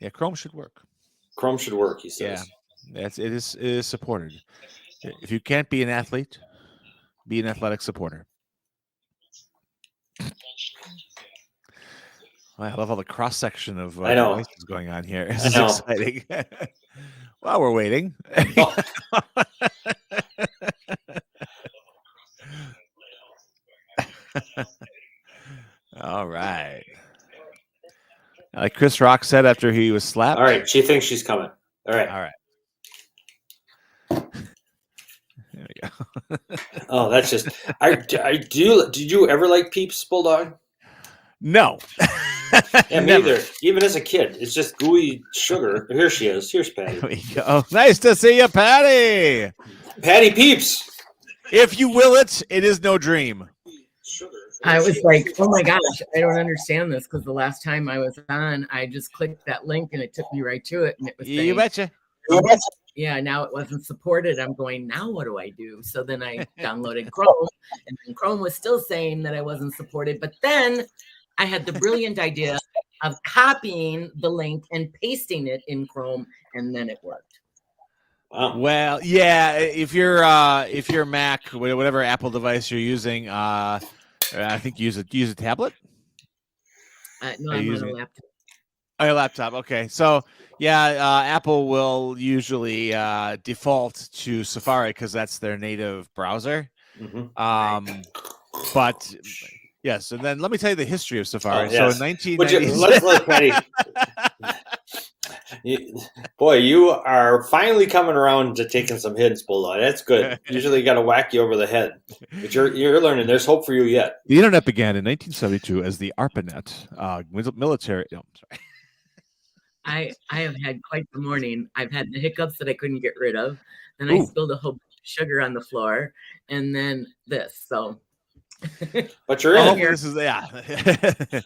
E: yeah, Chrome should work.
A: Chrome should work, he says.
E: Yeah, it is supported. If you can't be an athlete, be an athletic supporter. I love all the cross section of voices going on here. This is exciting. While we're waiting. Oh. All right. Like Chris Rock said after he was slapped.
A: All right, she thinks she's coming. All right.
E: There we go.
A: Oh, that's just. Did you ever like Peeps, Bulldog?
E: No.
A: Yeah, me either. Even as a kid, it's just gooey sugar. Here she is. Here's Patty.
E: There we go. Nice to see you, Patty.
A: Patty Peeps.
E: If you will it, it is no dream.
H: I was like, oh my gosh, I don't understand this, because the last time I was on, I just clicked that link and it took me right to it, and it was saying,
E: you betcha.
H: Yeah, now it wasn't supported. I'm going, now what do I do? So then I downloaded Chrome, and then Chrome was still saying that I wasn't supported. But then I had the brilliant idea of copying the link and pasting it in Chrome, and then it worked.
A: Wow.
E: Well, yeah, if you're Mac, whatever Apple device you're using, I think use a tablet.
H: No, I'm on a laptop.
E: Oh, your laptop. Okay, so yeah, Apple will usually default to Safari because that's their native browser.
A: Mm-hmm.
E: But yes, and then let me tell you the history of Safari.
A: Oh, yes.
E: So in 1990s,
A: let's let Patty. Boy, you are finally coming around to taking some hints, Bulldog. That's good. Usually, you got to whack you over the head, but you're learning. There's hope for you yet.
E: The internet began in 1972 as the ARPANET, military. No, I'm sorry.
H: I have had quite the morning. I've had the hiccups that I couldn't get rid of. Then I spilled a whole bunch of sugar on the floor, and then this. So,
A: but you're in.
E: This is Hey,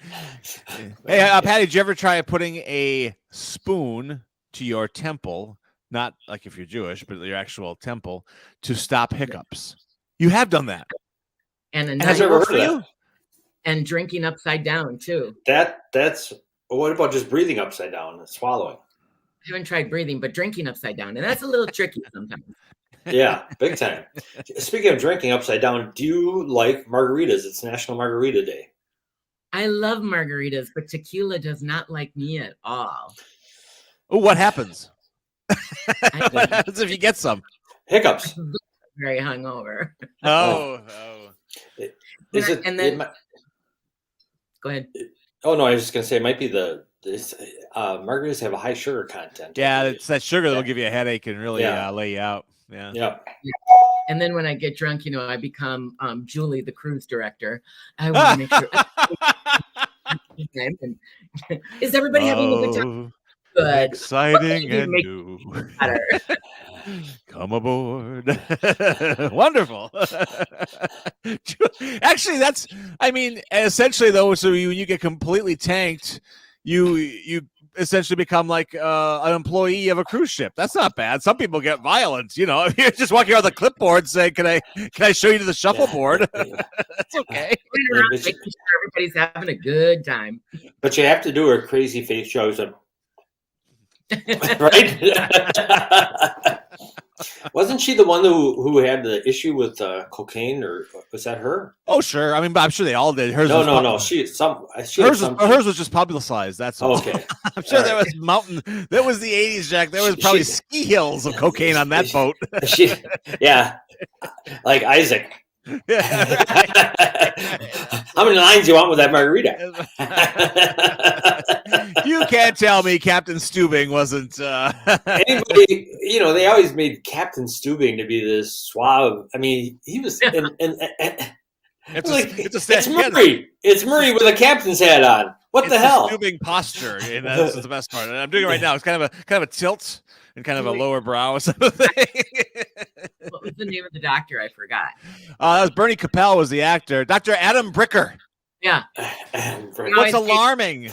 E: Patty, did you ever try putting a spoon to your temple? Not like if you're Jewish, but your actual temple to stop hiccups. You have done that.
H: And
A: has it ever heard of that?
H: And drinking upside down too.
A: That's. What about just breathing upside down and swallowing?
H: I haven't tried breathing, but drinking upside down, and that's a little tricky sometimes.
A: Yeah, big time. Speaking of drinking upside down, do you like margaritas? It's National Margarita Day.
H: I love margaritas, but tequila does not like me at all.
E: Oh, what happens? What happens if you get some
A: hiccups?
H: Very hungover.
E: Oh.
A: Is it?
H: And then, go ahead.
A: Oh no, I was just gonna say it might be margaritas have a high sugar content.
E: Yeah, it's that sugar that'll give you a headache and really lay you out. Yeah.
H: And then when I get drunk, I become Julie, the cruise director. I want to make sure. Is everybody having a good time? Good.
E: Exciting and new. Come aboard. Wonderful. Actually, essentially though, so when you get completely tanked, you essentially become like an employee of a cruise ship. That's not bad. Some people get violent, if you're just walking around the clipboard saying, can I show you to the shuffleboard? That's okay.
H: Making sure everybody's having a good time.
A: But you have to do her crazy face shows up. Right? Wasn't she the one who had the issue with cocaine, or was that her?
E: Oh, sure. But I'm sure they all did. Hers
A: no.
E: Hers was just publicized. That's all.
A: Okay.
E: I'm sure there was There was the 80s, Jack. There was probably ski hills of cocaine on that boat.
A: Yeah, like Isaac. How many lines do you want with that margarita?
E: You can't tell me Captain Stubing wasn't.
A: Anybody, they always made Captain Stubing to be this suave. I mean, he was. It's Murray. It's Murray with a captain's hat on. What the hell?
E: Stubing posture, and that's the best part. And I'm doing it right now. It's kind of a tilt and kind of a lower brow sort of thing.
H: What was the name of the doctor? I forgot.
E: That was Bernie Capel was the actor. Dr. Adam Bricker.
H: Yeah.
E: What's alarming?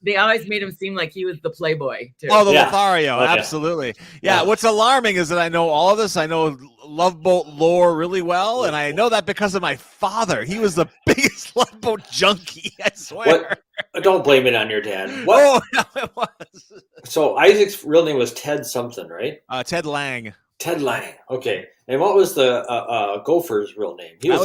H: They always made him seem like he was the playboy, too.
E: Oh, the Lothario. Absolutely. Yeah. What's alarming is that I know all of this. I know Love Boat lore really well, and I know that because of my father. He was the biggest Love Boat junkie, I swear.
A: What? Don't blame it on your dad. What?
E: Oh, no, it was.
A: So Isaac's real name was Ted something, right?
E: Ted Lang.
A: Ted Lang. Okay. And what was the gopher's real name?
E: That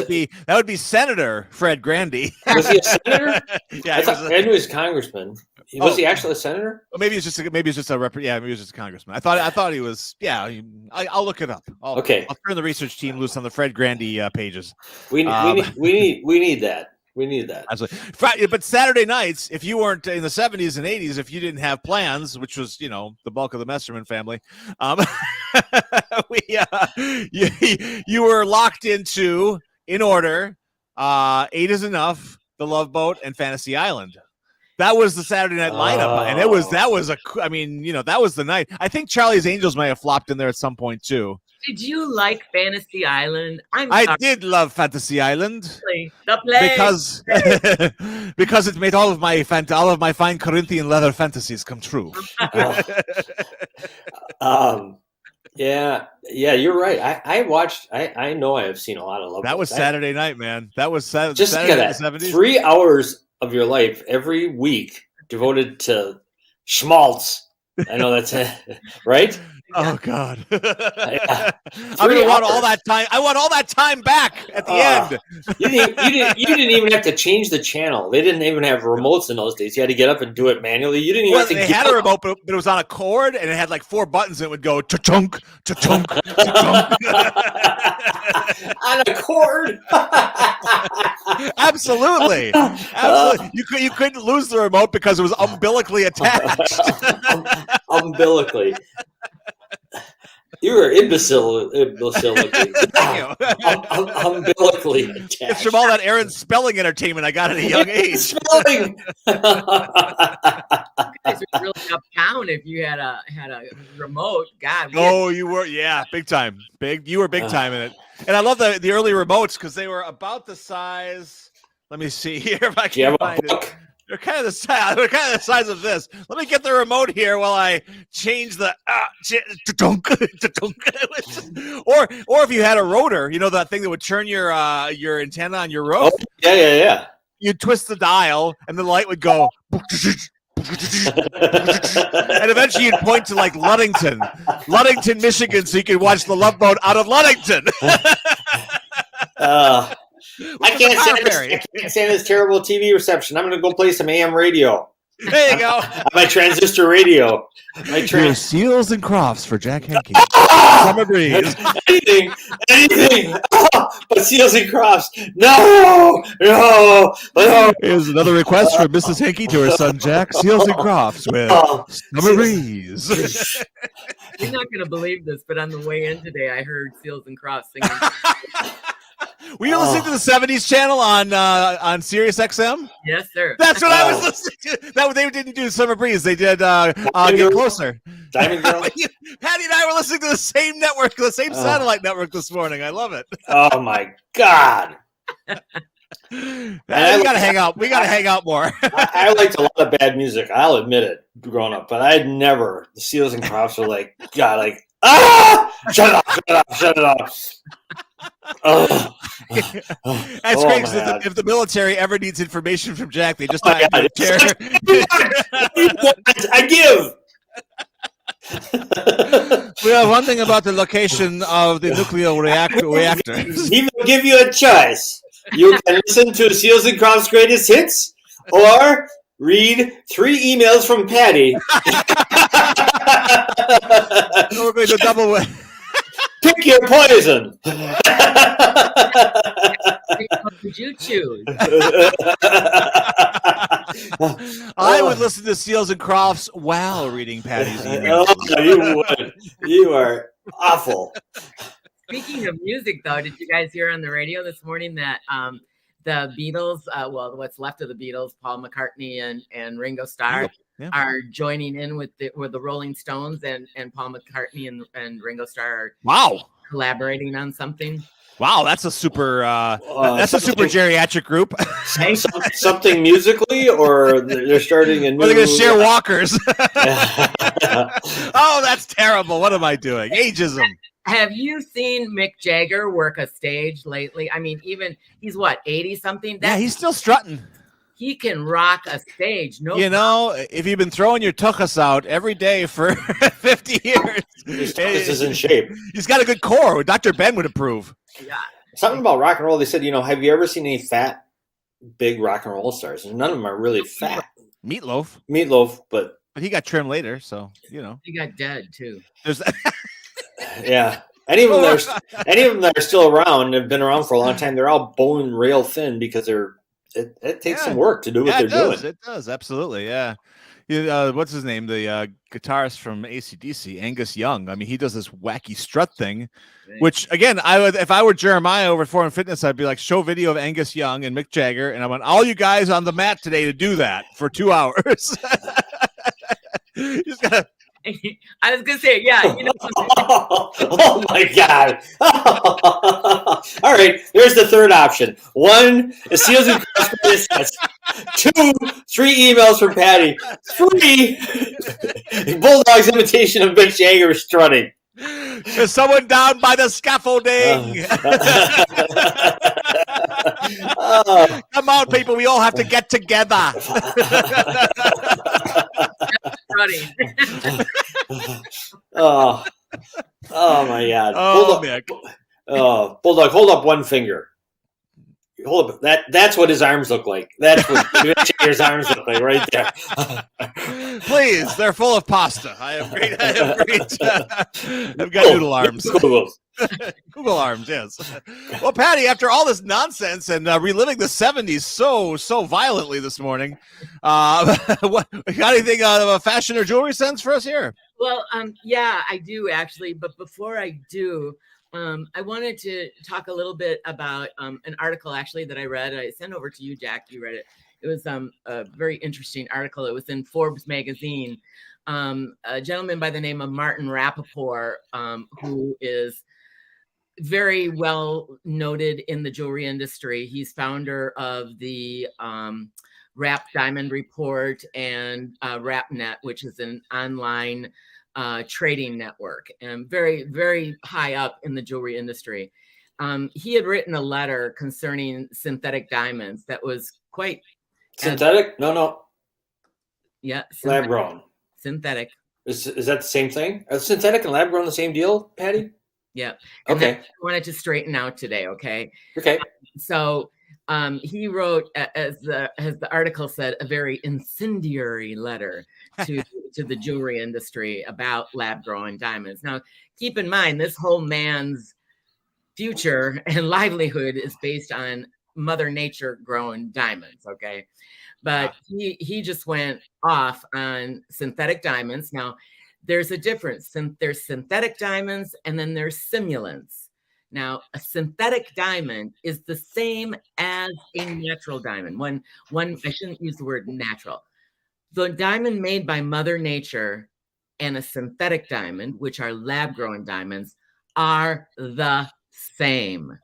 E: would be Senator Fred Grandy.
A: Was he a senator?
E: Yeah,
A: I knew he was a congressman. Was he actually a senator?
E: Well, maybe it's just a maybe he was just a congressman. I thought he was. Yeah, I'll look it up. I'll turn the research team loose on the Fred Grandy pages.
A: We need that. We need that.
E: Absolutely. But Saturday nights, if you weren't in the 70s and 80s, if you didn't have plans, which was, the bulk of the Messerman family, you were locked into, in order, 8 is Enough, The Love Boat, and Fantasy Island. That was the Saturday night lineup, and that was the night. I think Charlie's Angels may have flopped in there at some point too.
H: Did you like Fantasy Island?
E: I did love Fantasy Island.
H: The play.
E: Because it made all of my fine Corinthian leather fantasies come true.
A: Yeah, you're right. I watched. I know I have seen a lot of Love.
E: That was Saturday night, man. That was Saturday.
A: Just think of that.
E: 70s.
A: 3 hours of your life every week devoted to schmaltz. I know that's it, right?
E: Oh God! I want all that time. I want all that time back at the end.
A: You didn't even have to change the channel. They didn't even have remotes in those days. You had to get up and do it manually. You didn't even have to.
E: They had a remote, but it was on a cord, and it had like 4 buttons, and it would go cha-chunk, cha-chunk, cha-chunk.
A: On a cord.
E: Absolutely. You couldn't lose the remote because it was umbilically attached.
A: Umbilically. You were umbilically attached.
E: It's from all that Aaron spelling entertainment I got at a young age.
A: Spelling.
H: You guys were really uptown if you had a remote. God.
E: You were, big time. You were big time in it. And I love the early remotes because they were about the size. Let me see here if I can find it. They're kind of the size of this. Let me get the remote here while I change the or if you had a rotor, that thing that would turn your antenna on your rope.
A: Oh, yeah.
E: You'd twist the dial and the light would go and eventually you'd point to like Ludington, Michigan, so you could watch the Love Boat out of Ludington.
A: I can't stand this terrible TV reception. I'm going to go play some AM radio.
E: There you go.
A: My transistor radio.
E: Seals and Crofts for Jack Henke. Summer breeze.
A: Anything. But Seals and Crofts. No.
E: Here's another request from Mrs. Henke to her son Jack. Seals and Crofts with Summer breeze.
H: You're not going to believe this, but on the way in today, I heard Seals and Crofts singing.
E: Were you listening to the 70s channel on Sirius XM?
H: Yes, sir.
E: That's what I was listening to. They didn't do Summer Breeze. They did Get Closer.
A: Diamond Girl.
E: Patty and I were listening to the same network, the same satellite network this morning. I love it.
A: Oh, my God.
E: We gotta hang out. We gotta hang out more.
A: I liked a lot of bad music. I'll admit it, growing up, but I'd never. The Seals and Crofts were like, God, shut it up.
E: That's great because if the military ever needs information from Jack, they just I
A: give.
E: We have one thing about the location of the nuclear reactor.
A: He will give you a choice. You can listen to Seals and Crofts' greatest hits, or read 3 emails from Patty.
E: We're going to double.
A: Pick your poison.
H: What would you choose?
E: I would listen to Seals and Crofts while reading Patty's email.
A: Oh, you would. You are awful.
H: Speaking of music, though, did you guys hear on the radio this morning that the Beatles, well, what's left of the Beatles, Paul McCartney and Ringo Starr, are joining in with the Rolling Stones, and Paul McCartney and Ringo Starr are collaborating on something?
E: Wow, that's a super geriatric group.
A: Something musically, or they're starting a new.
E: Or they're going to share walkers. Oh, that's terrible. What am I doing? Ageism.
H: Have you seen Mick Jagger work a stage lately? I mean, even he's what, 80 something?
E: Yeah, he's still strutting.
H: He can rock a stage. No,
E: you know, if you've been throwing your tuchus out every day for 50 years,
A: his tuchus is in shape.
E: He's got a good core. Dr. Ben would approve.
H: Yeah.
A: Something about rock and roll. They said, have you ever seen any fat, big rock and roll stars? And none of them are really fat.
E: Meatloaf,
A: but
E: he got trimmed later, so
H: he got dead too.
E: There's
A: yeah. Any of them that are still around have been around for a long time. They're all bone rail thin because it takes some work to do what they're doing.
E: It does, absolutely, yeah. What's his name? The guitarist from AC/DC, Angus Young. I mean, he does this wacky strut thing, which again, if I were Jeremiah over at Foreign Fitness, I'd be like, show video of Angus Young and Mick Jagger, and I want all you guys on the mat today to do that for 2 hours. Just gotta.
H: I was gonna say, yeah.
A: Oh my God! All right, there's the third option. 1 is Seals and Crofts. 2, 3 emails from Patty. 3 Bulldog's imitation of Mick Jagger strutting.
E: There's someone down by the scaffolding. Come on, people! We all have to get together.
A: Oh my God!
E: Oh,
A: Bulldog, hold up one finger. Hold up. That's what his arms look like. That's what his arms look like right there.
E: Please, they're full of pasta. I have great. I've got noodle arms. Google arms, yes. Well, Patty, after all this nonsense and reliving the 70s so violently this morning, what got anything out of a fashion or jewelry sense for us here?
H: Well, yeah, I do actually. But before I do, I wanted to talk a little bit about an article actually that I read. I sent over to you, Jack. You read it. It was a very interesting article. It was in Forbes magazine. A gentleman by the name of Martin Rappaport, who is very well noted in the jewelry industry. He's founder of the Rap Diamond Report and RapNet, which is an online trading network, and very, very high up in the jewelry industry. He had written a letter concerning synthetic diamonds that was quite
A: synthetic. No.
H: Yeah,
A: lab grown.
H: Synthetic.
A: Is that the same thing? Are synthetic and lab grown the same deal, Patty?
H: Yeah.
A: Okay.
H: I wanted to straighten out today. Okay.
A: Okay.
H: So he wrote, as the article said, a very incendiary letter to the jewelry industry about lab-grown diamonds. Now, keep in mind, this whole man's future and livelihood is based on Mother Nature grown diamonds. Okay. But he just went off on synthetic diamonds. Now, there's a difference. There's synthetic diamonds and then there's simulants. Now, a synthetic diamond is the same as a natural diamond. One, I shouldn't use the word natural. The diamond made by Mother Nature and a synthetic diamond, which are lab-grown diamonds, are the same.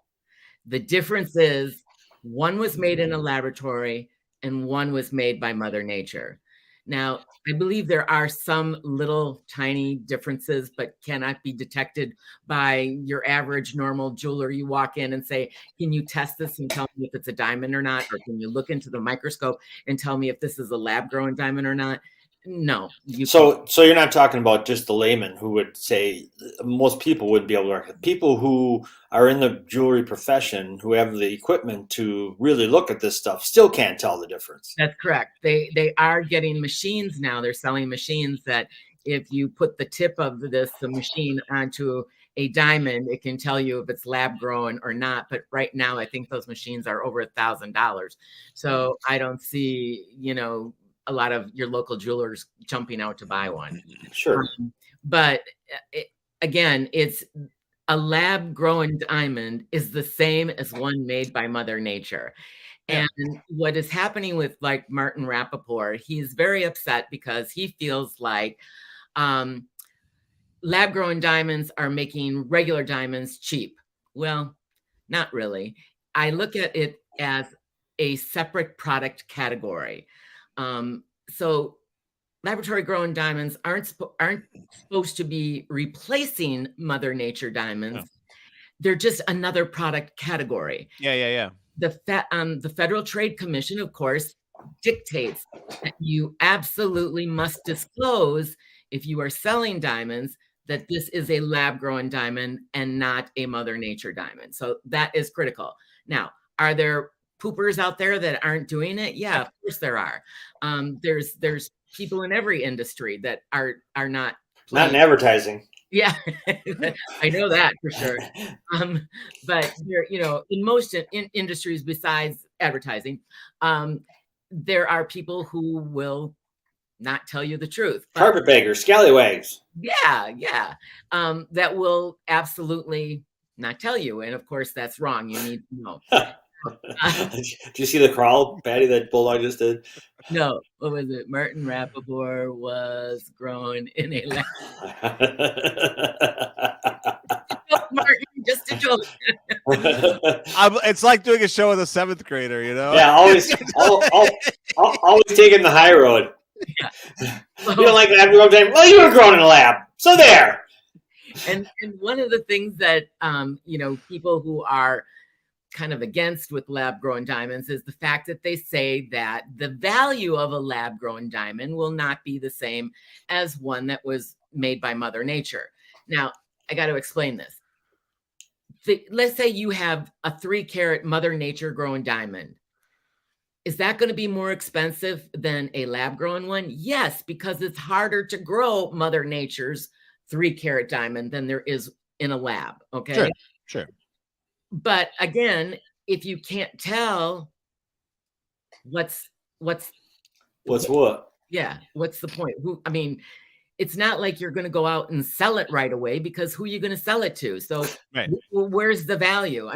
H: The difference is one was made in a laboratory and one was made by Mother Nature. Now, I believe there are some little tiny differences, but cannot be detected by your average normal jeweler. You walk in and say, can you test this and tell me if it's a diamond or not? Or can you look into the microscope and tell me if this is a lab-grown diamond or not? No.
A: So you're not talking about just the layman who would say, most people wouldn't be able to work. People who are in the jewelry profession, who have the equipment to really look at this stuff, still can't tell the difference.
H: That's correct. They are getting machines now. They're selling machines that if you put the tip of the machine onto a diamond, it can tell you if it's lab grown or not. But right now, I think those machines are over $1,000. So I don't see, a lot of your local jewelers jumping out to buy one.
A: Sure.
H: But again, it's a lab grown diamond is the same as one made by Mother Nature. And what is happening with like Martin Rappaport, he's very upset because he feels like lab grown diamonds are making regular diamonds cheap. Well, not really. I look at it as a separate product category. So laboratory grown diamonds aren't supposed to be replacing Mother Nature diamonds. No. They're just another product category.
E: Yeah.
H: The Federal Trade Commission, of course, dictates that you absolutely must disclose if you are selling diamonds that this is a lab-grown diamond and not a Mother Nature diamond. So that is critical. Now, are there poopers out there that aren't doing it? Yeah, of course there are. There's people in every industry that are not playing.
A: Not in advertising.
H: Yeah, I know that for sure. But there, in most industries besides advertising, there are people who will not tell you the truth.
A: Carpetbaggers, scallywags.
H: Yeah. That will absolutely not tell you. And of course, that's wrong. You need to know.
A: Did you see the crawl, Patty, that Bulldog just did?
H: No. What was it? Martin Rappaport was grown in a lab. Martin, just a joke.
E: It's like doing a show with a 7th grader,
A: Yeah, always taking the high road. Yeah. You don't like lab grown diamond? Well, you were grown in a lab, so there.
H: And one of the things that people who are kind of against with lab-grown diamonds is the fact that they say that the value of a lab-grown diamond will not be the same as one that was made by Mother Nature. Now, I got to explain this. Let's say you have a 3-carat Mother Nature grown diamond. Is that going to be more expensive than a lab-grown one? Yes, because it's harder to grow Mother Nature's 3-carat diamond than there is in a lab. Okay.
E: Sure.
H: But again, if you can't tell what's
A: what?
H: Yeah, what's the point? It's not like you're going to go out and sell it right away because who are you going to sell it to? So where's the value?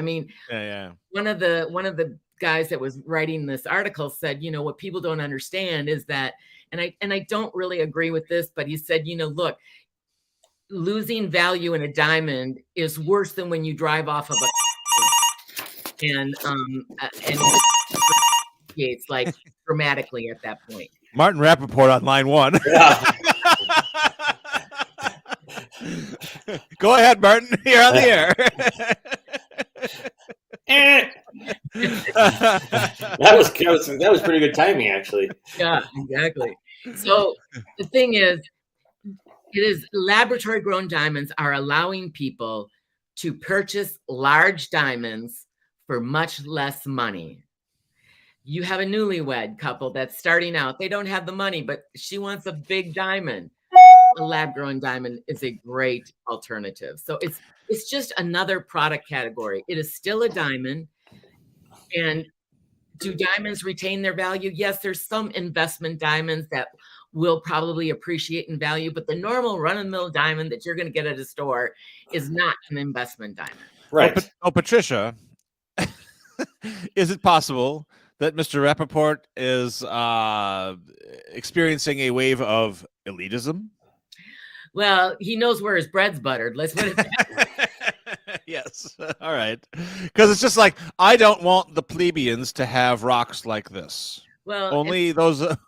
E: Yeah.
H: One of the guys that was writing this article said, what people don't understand is that, and I don't really agree with this, but he said, look, losing value in a diamond is worse than when you drive off of a and it's like dramatically at that point.
E: Martin Rappaport on line 1.
A: Yeah.
E: Go ahead, Martin. You're on the air.
A: That was pretty good timing, actually.
H: Yeah, exactly. So the thing is, laboratory grown diamonds are allowing people to purchase large diamonds for much less money. You have a newlywed couple that's starting out. They don't have the money, but she wants a big diamond. A lab-grown diamond is a great alternative. So it's just another product category. It is still a diamond. And do diamonds retain their value? Yes, there's some investment diamonds that will probably appreciate in value, but the normal run-of-the-mill diamond that you're going to get at a store is not an investment diamond.
A: Right.
E: Patricia, is it possible that Mr. Rappaport is experiencing a wave of elitism?
H: Well, he knows where his bread's buttered. Let's put it that way.
E: Yes. All right. Because it's just like, I don't want the plebeians to have rocks like this.
H: Well,
E: only those.
H: What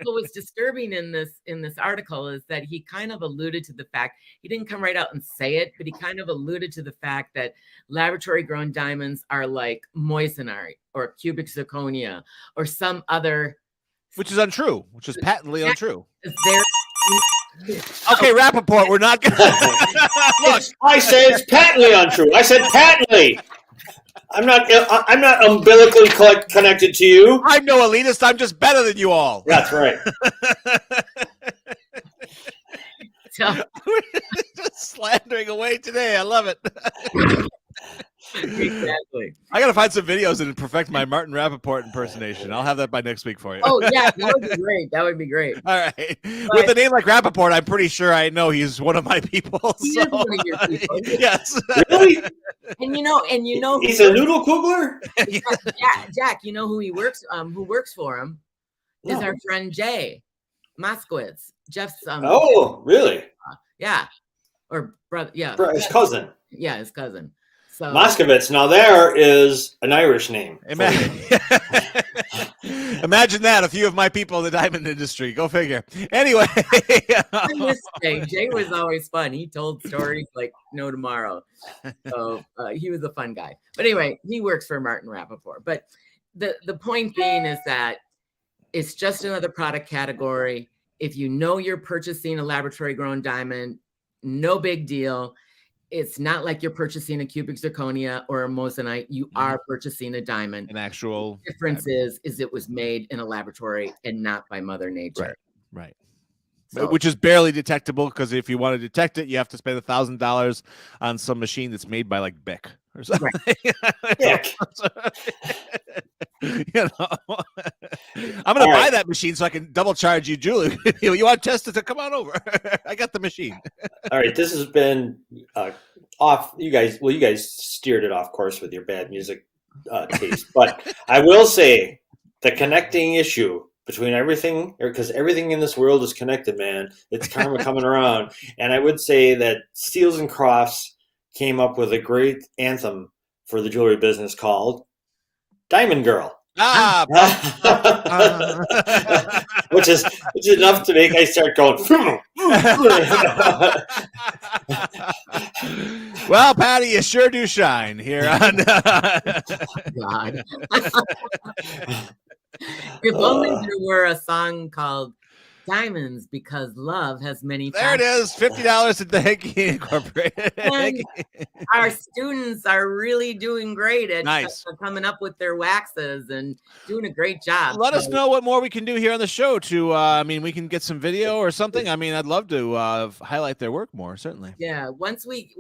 H: was disturbing in this article is that he kind of alluded to the fact, he didn't come right out and say it, but he kind of alluded to the fact that laboratory grown diamonds are like moissanite or cubic zirconia or some other.
E: Which is untrue, which is patently untrue.
H: Okay,
E: Rappaport, we're not going to.
A: Look, I said it's patently untrue. I said patently. I'm not umbilically connected to you.
E: I'm no elitist. I'm just better than you all.
A: That's right.
E: Slandering away today. I love it.
H: Exactly.
E: I got to find some videos and perfect my Martin Rappaport impersonation. I'll have that by next week for you.
H: Oh, yeah. That would be great. That would be great.
E: All right. With a name like Rappaport, I'm pretty sure I know he's one of my people.
H: He is one of your people.
E: Yes.
A: Really?
H: And you know
A: He's a noodle kugler?
H: Jack, you know who works for him is
A: No.
H: our friend Jay Moskowitz. Jeff's
A: Oh, really?
H: yeah. Or brother, yeah.
A: His cousin.
H: Yeah, his cousin. So
A: Moskowitz. Now there is an Irish name.
E: Imagine that, a few of my people in the diamond industry. Go figure. Anyway.
H: I miss Jay. Jay was always fun. He told stories like no tomorrow. So he was a fun guy. But anyway, he works for Martin Rappaport. But the point being is that it's just another product category. If you know you're purchasing a laboratory grown diamond, no big deal. It's not like you're purchasing a cubic zirconia or a moissanite. You are purchasing a diamond.
E: An actual
H: The difference is it was made in a laboratory and not by Mother Nature.
E: Right.
H: So,
E: Which is barely detectable, because if you want to detect it, you have to spend $1,000 on some machine that's made by like Bic or something.
A: Bic.
E: I'm gonna buy that machine so I can double charge you, Julie. You want to test it? Come on over. I got the machine.
A: All right, this has been off. You guys steered it off course with your bad music taste. But I will say the connecting issue between everything, because everything in this world is connected, man. It's karma coming around. And I would say that Steels and Crofts came up with a great anthem for the jewelry business called Diamond Girl. Which is enough to make I start going.
E: Well, Patty, you sure do shine here on.
H: God. If only there were a song called Diamonds Because Love Has Many
E: There it is, $50 at the Henke Incorporated.
H: And our students are really doing great at coming up with their waxes and doing a great job.
E: Let us know what more we can do here on the show to, we can get some video or something. I'd love to highlight their work more, certainly.
H: Yeah, once we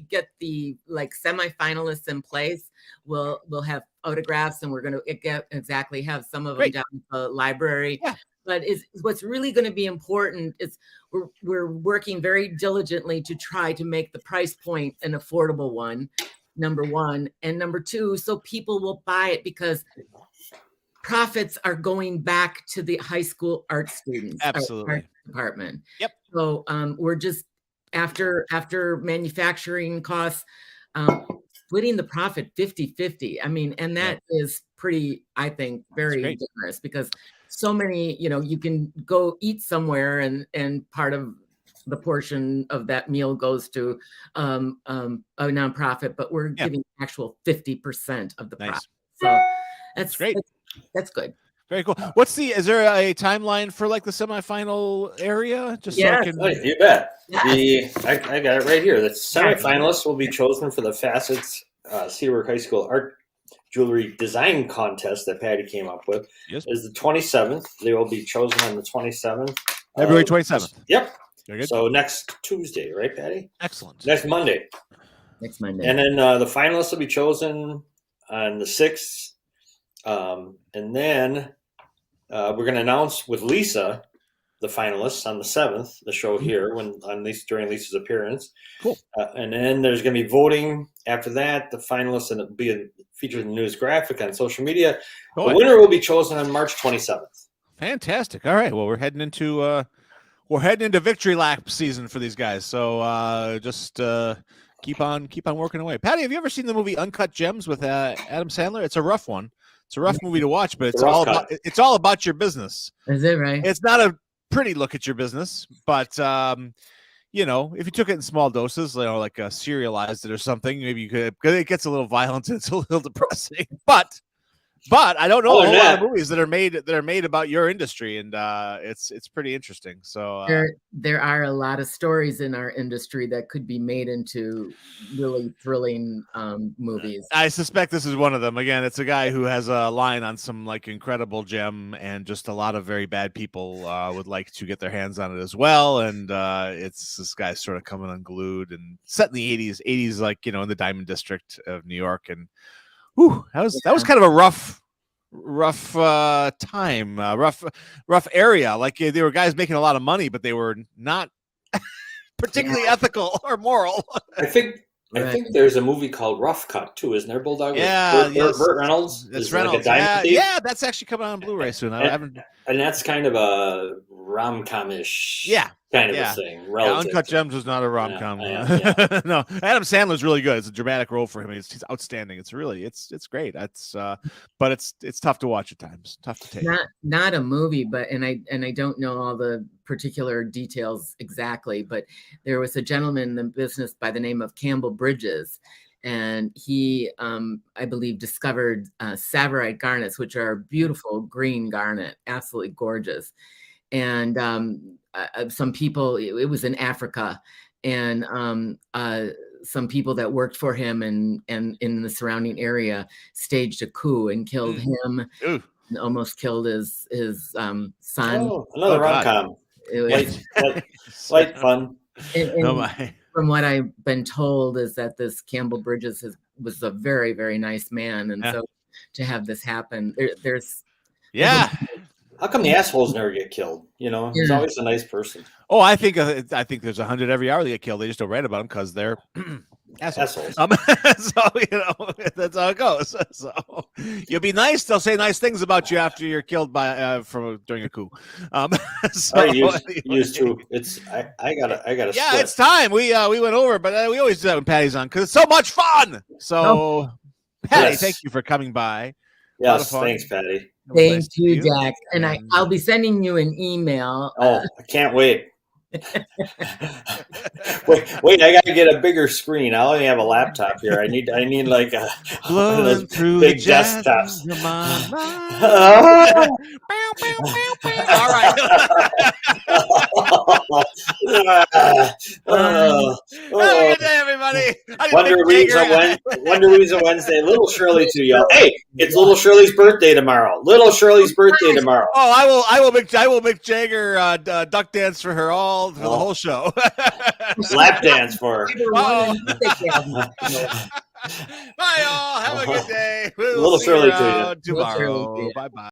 H: get the semifinalists in place, we'll have autographs, and we're going to have some of them down at the library. Yeah. But what's really going to be important is we're working very diligently to try to make the price point an affordable one, number one. And number two, so people will buy it, because profits are going back to the high school art students.
E: Absolutely.
H: Art department.
E: Yep.
H: So we're just, after manufacturing costs, splitting the profit 50-50. And that is pretty, I think, very generous, because so many, you can go eat somewhere and part of the portion of that meal goes to a nonprofit, but we're giving actual 50% of the profit. So that's great. That's good.
E: Very cool. Is there a timeline for the semifinal area? Just
A: so I can... You bet. I got it right here. The semifinalists will be chosen for the Facets Cedarburg High School Art Jewelry Design Contest that Patty came up with. Yes. Is the 27th. They will be chosen on the 27th.
E: February 27th.
A: Yep. Very good. So next Tuesday, right, Patty?
E: Excellent.
A: Next Monday. And then the finalists will be chosen on the 6th. And then we're going to announce with Lisa the finalists on the 7th, the show here during Lisa's appearance.
E: Cool.
A: And then there's going to be voting after that. The finalists, and it'll be featured in the news graphic on social media. The winner will be chosen on March 27th.
E: Fantastic. All right. Well, we're heading into victory lap season for these guys. So just keep on working away. Patty, have you ever seen the movie Uncut Gems with Adam Sandler? It's a rough one. It's a rough movie to watch, but it's all about your business.
H: Is it right?
E: It's not a pretty look at your business, but if you took it in small doses, serialized it or something, maybe you could. Because it gets a little violent and it's a little depressing, but But I don't know a
A: Other
E: whole
A: than
E: lot of
A: that-
E: movies that are made about your industry, and it's pretty interesting. So
H: there are a lot of stories in our industry that could be made into really thrilling movies.
E: I suspect this is one of them. Again, it's a guy who has a line on some like incredible gem, and just a lot of very bad people would like to get their hands on it as well. And it's this guy sort of coming unglued and set in the 80s, like, you know, in the Diamond District of New York. And whew, that was kind of a rough time, rough area. Like there were guys making a lot of money, but they were not particularly ethical or moral.
A: I think there's a movie called Rough Cut too, isn't there, Bulldog?
E: Yeah,
A: Burt Reynolds.
E: It's
A: is
E: Reynolds.
A: Like a diamond thief.
E: Yeah, that's actually coming out on Blu-ray soon. I haven't.
A: And that's kind of a rom-com-ish kind of a thing.
E: Uncut Gems is not a rom-com.
A: Yeah.
E: No, Adam Sandler's really good. It's a dramatic role for him. He's outstanding. It's really it's great. It's but it's tough to watch at times. Tough to take.
H: Not a movie, but and I don't know all the particular details exactly, but there was a gentleman in the business by the name of Campbell Bridges, and he I believe discovered Savorite garnets, which are beautiful green garnet, absolutely gorgeous. And some people, it was in Africa, and some people that worked for him and in the surrounding area staged a coup and killed him.
E: Ooh.
H: And almost killed his son.
A: Oh, another rom-com. Light fun.
H: And from what I've been told is that this Campbell Bridges was a very, very nice man, and so to have this happen, there's
A: How come the assholes never get killed? You know, he's always a nice person.
E: Oh, I think there's 100 every hour they get killed. They just don't write about them because they're assholes. So you know that's how it goes. So you'll be nice. They'll say nice things about you after you're killed by during a coup. So,
A: used to. It's I gotta.
E: Yeah,
A: split.
E: it's time. We went over, but we always do that when Patty's on because it's so much fun. So Patty, thank you for coming by.
A: Yes, thanks, Patty.
H: Thank you, Jack. And I'll be sending you an email.
A: Oh, I can't wait. wait! I gotta get a bigger screen. I only have a laptop here. I need like one of those big desktops.
E: All right. Have a good day, everybody.
A: Wonder Weeds on Wednesday. Little Shirley too, y'all. Hey, it's Little Shirley's birthday tomorrow. Little Shirley's birthday tomorrow.
E: Oh, I will make Jagger duck dance for her for the whole show.
A: Lap dance for her.
E: Bye, y'all. Have a good day.
A: Little Shirley to you
E: tomorrow. Bye bye.